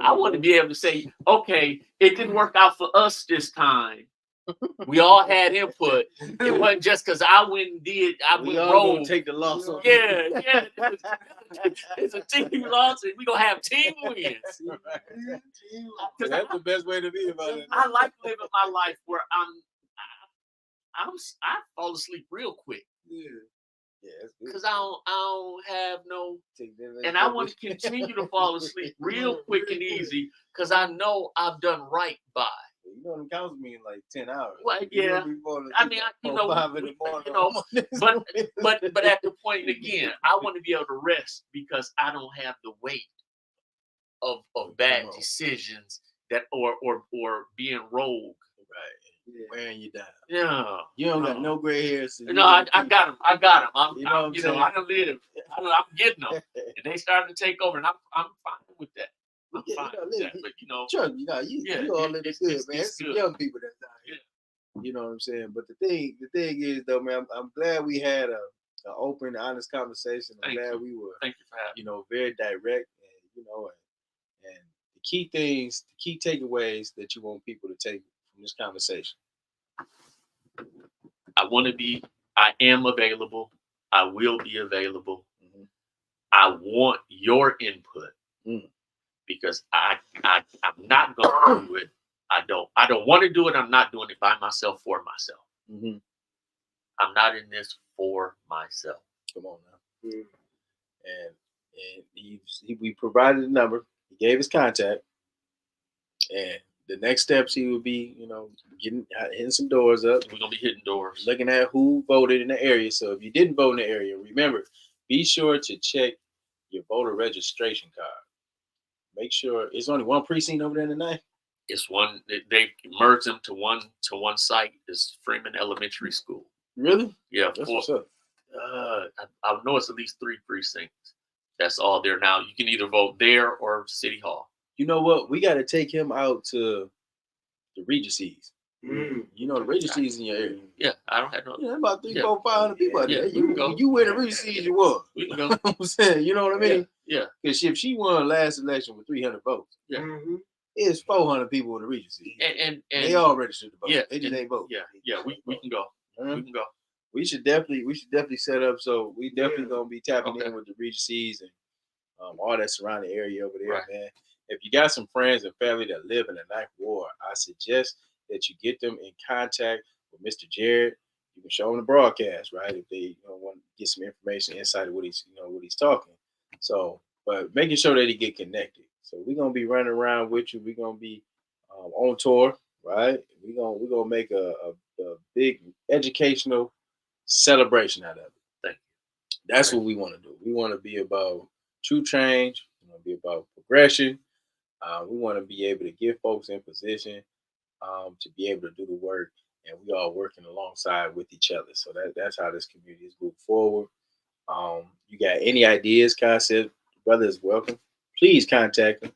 I want to be able to say, okay, it didn't work out for us this time. We all had input. It wasn't just because I went and did. We all gonna take the loss. Yeah. It's a team loss, and we gonna have team wins. That's the best way to be about it. I like living my life where I fall asleep real quick. Because I don't have no, and I want to continue to fall asleep real quick and easy because I know I've done right by. Them counts me in like 10 hours. Well, yeah. I mean, 5 in the morning. But at the point again, I want to be able to rest because I don't have the weight of bad decisions that or being rogue. Right. Wearing you down. Yeah. You don't got no gray hairs. No, I got them. I done live. I'm getting them. And they starting to take over, and I'm fine with that. I'm Yeah, fine you know, with that. listen, But you know, Chuck, you know, you all in the good, man. It's some good. young people that's out here. You know what I'm saying? But the thing is though, man, I'm glad we had a open, honest conversation. I'm glad we were, Thank you for having me. you know, very direct, and you know, and the key things, the key takeaways that you want people to take from this conversation. I am available. I will be available. Mm-hmm. I want your input because I'm not gonna do it. I don't want to do it. I'm not doing it by myself for myself. Mm-hmm. I'm not in this for myself. Come on now. Mm-hmm. And we provided a number. He gave his contact, and the next steps he would be, you know, hitting some doors up. We're gonna be hitting doors, looking at who voted in the area. So if you didn't vote in the area, remember, be sure to check your voter registration card. Make sure it's only one precinct over there tonight. It's one. They merged them to one site. It's Freeman Elementary School. Really? Yeah. That's what's up. I know it's at least 3 precincts. That's all there now. You can either vote there or City Hall. You know what? We got to take him out to the Regencies. You know the Regencies in your area. Yeah, I don't have no. Yeah, about 500 people out there. Yeah, you win the Regencies, you won. We can go. I'm saying, you know what I mean? Yeah. Because if she won last election with 300 votes, it's 400 people in the Regency. And they all registered to vote. Yeah, they just ain't vote. Yeah, we can go. We can go. We should definitely set up. So we definitely gonna be tapping in with the Regencies and all that surrounding area over there, man. If you got some friends and family that live in the Ninth Ward, I suggest that you get them in contact with Mr. Jarrett. You can show them the broadcast, right? If they want to get some information inside of what he's talking. So, but making sure that he get connected. So we're gonna be running around with you. We're gonna be on tour, right? We're gonna make a big educational celebration out of it. Thank you. That's what we want to do. We want to be about true change. We want to be about progression. We want to be able to get folks in position to be able to do the work, and we all working alongside with each other. So that's how this community is moving forward. You got any ideas, concepts, brother is welcome. Please contact them.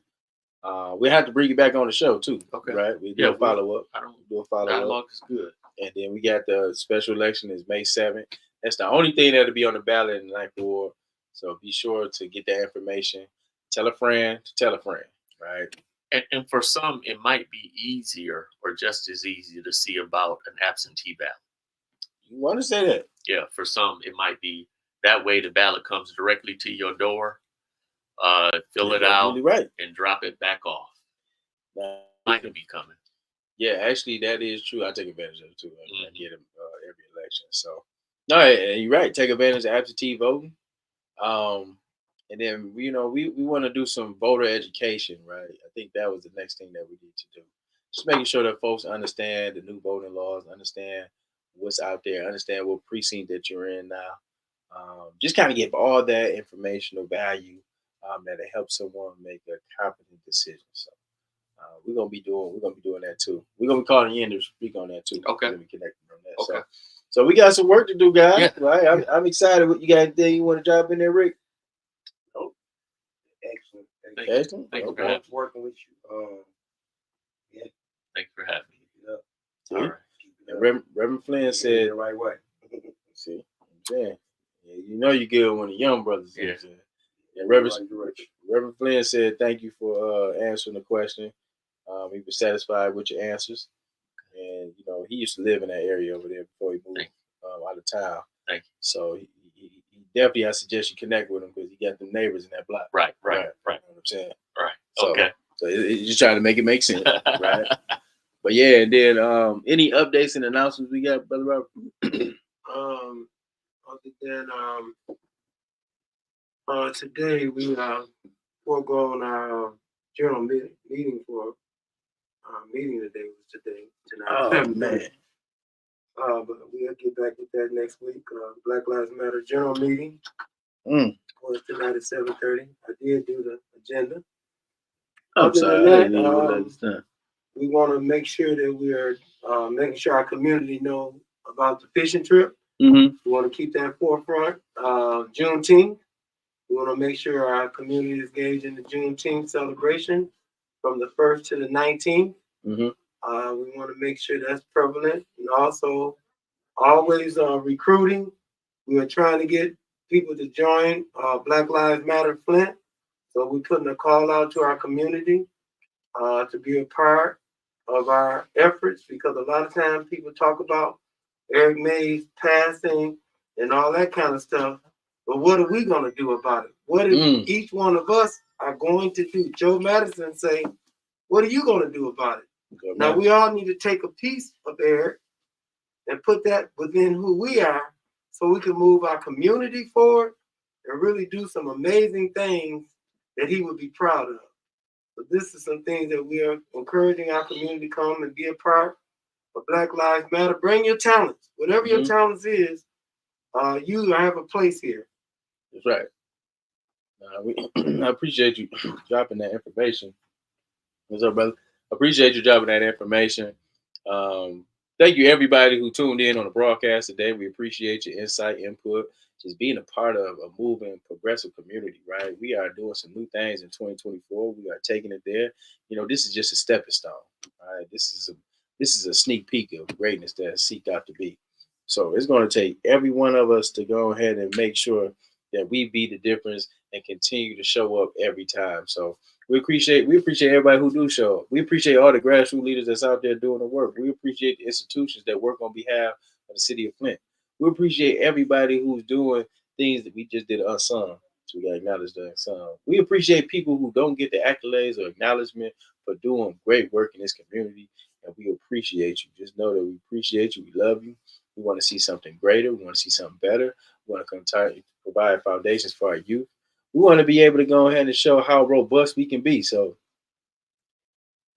We have to bring you back on the show too. Okay. Right? We do a follow up. Dialogue is good. And then we got the special election is May 7th. That's the only thing that'll be on the ballot in the Ninth Ward. So be sure to get that information. Tell a friend to tell a friend, right? And for some, it might be easier or just as easy to see about an absentee ballot. You want to say that? Yeah, for some, it might be that way. The ballot comes directly to your door. Fill it out and drop it back off. Might be coming. Yeah, actually, that is true. I take advantage of it too. I get them every election. So, no, you're right. Take advantage of absentee voting. And then, we want to do some voter education, right? I think that was the next thing that we need to do. Just making sure that folks understand the new voting laws, understand what's out there, understand what precinct that you're in now. Just kind of give all that informational value that'll help someone make a competent decision. So we're gonna be doing that too. We're gonna be calling you in to speak on that too. Okay. We're gonna be connecting on that. Okay. So we got some work to do, guys. Yeah. Right? I'm excited. What you got? Anything you want to drop in there, Rick? Nope. Excellent. Excellent. Thank you for working with you. Yeah. Thank you for having me. Yeah. All right. Reverend Flint said the right way. See, I'm saying, yeah, you're good when the young brothers. Yeah. Yeah, Reverend Flynn said, thank you for answering the question. He was satisfied with your answers. And, he used to live in that area over there before he moved out of town. Thank you. So he definitely, I suggest you connect with him because he got them neighbors in that block. Right. You know what I'm saying? Right. So, okay. So he's just trying to make it make sense, right? But yeah, and then any updates and announcements we got, Brother Robert? Other than today we foregone our general meeting for meeting today was tonight. Oh man. But we'll get back with that next week. Black Lives Matter general meeting was tonight at 7:30. I did do the agenda. I'm sorry. We want to make sure that we are making sure our community know about the fishing trip. Mm-hmm. We want to keep that forefront. Juneteenth, We want to make sure our community is engaged in the Juneteenth celebration from the 1st to the 19th. Mm-hmm. We want to make sure that's prevalent, and also always recruiting. We are trying to get people to join Black Lives Matter Flint. So we're putting a call out to our community to be a part of our efforts, because a lot of times people talk about Eric Mays passing and all that kind of stuff. But what are we going to do about it? What if each one of us are going to do? Joe Madison say, what are you going to do about it? Good Now, man. we all need to take a piece of Eric and put that within who we are so we can move our community forward and really do some amazing things that he would be proud of. So this is some things that we are encouraging our community to come and be a part of Black Lives Matter. Bring your talents. Whatever your talents is, you have a place here. That's right. I appreciate you dropping that information. What's up, brother? Appreciate you dropping that information. Thank you, everybody who tuned in on the broadcast today. We appreciate your insight, input, just being a part of a moving, progressive community, right? We are doing some new things in 2024. We are taking it there. You know, this is just a stepping stone, right? This is a sneak peek of greatness that I seek out to be. So it's going to take every one of us to go ahead and make sure that we be the difference and continue to show up every time. So we appreciate everybody who do show up. We appreciate all the grassroots leaders that's out there doing the work. We appreciate the institutions that work on behalf of the city of Flint. We appreciate everybody who's doing things that we just did unsung. So we got to acknowledge the unsung. We appreciate people who don't get the accolades or acknowledgement for doing great work in this community. And we appreciate you. Just know that we appreciate you. We love you. We want to see something greater. We want to see something better. We want to provide foundations for our youth. We want to be able to go ahead and show how robust we can be. So,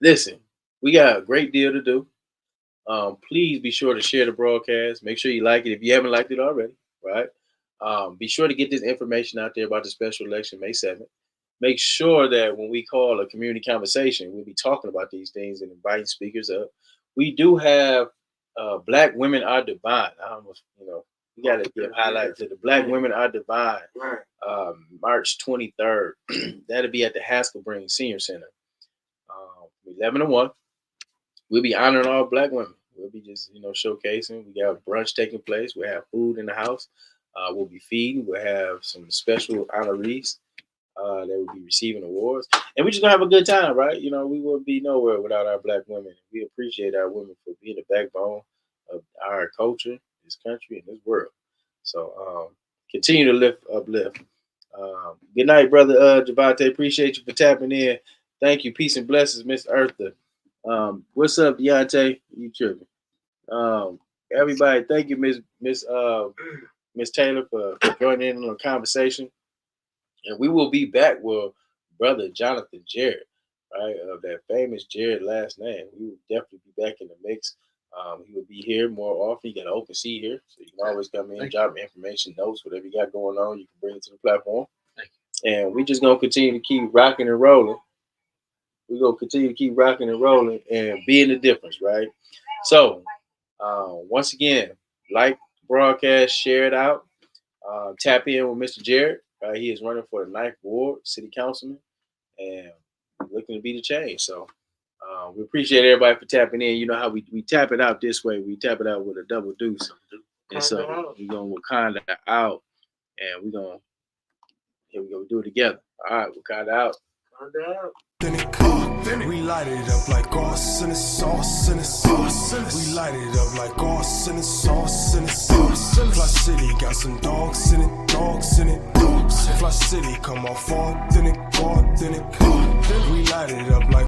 listen, we got a great deal to do. Please be sure to share the broadcast. Make sure you like it if you haven't liked it already, right? Be sure to get this information out there about the special election May 7th. Make sure that when we call a community conversation, we'll be talking about these things and inviting speakers up. We do have Black Women Are Divine. I almost, we got to give highlight to the Black Women Are Divine. Right. March 23rd. That'll be at the Haskell-Breen Senior Center. 11 to 1. We'll be honoring all Black women. We'll be just, showcasing. We got brunch taking place. We'll have food in the house. We'll be feeding. We'll have some special honorees that will be receiving awards. And we're just going to have a good time, right? We wouldn't be nowhere without our Black women. We appreciate our women for being the backbone of our culture, this country, and this world. So continue to uplift. Good night, brother Javante. Appreciate you for tapping in. Thank you. Peace and blessings, Miss Eartha. What's up, Deontay? You tripping? Everybody, thank you, Miss Taylor, for joining in on the conversation. And we will be back with brother Jonathan Jarrett, right? Of that famous Jarrett last name. We will definitely be back in the mix. He will be here more often. You got an open seat here, so you can always come in, drop information, notes, whatever you got going on, you can bring it to the platform. And we just gonna continue to keep rocking and rolling. We're gonna continue to keep rocking and rolling and being the difference, right? So once again, like the broadcast, share it out, tap in with Mr. Jarrett. He is running for the 9th Ward City Councilman and looking to be the change. So we appreciate everybody for tapping in. You know how we tap it out this way. We tap it out with a double deuce. And so we're going to Wakanda out. And we're going to, here we go, we do it together. All right, Wakanda out. Wakanda out. We light it up like sauce in the sauce in the sauce. We light it up like sauce in the sauce in the sauce. Fli-City got some dogs in it, dogs in it, dogs. Fli-City come off authentic, authentic. We light it up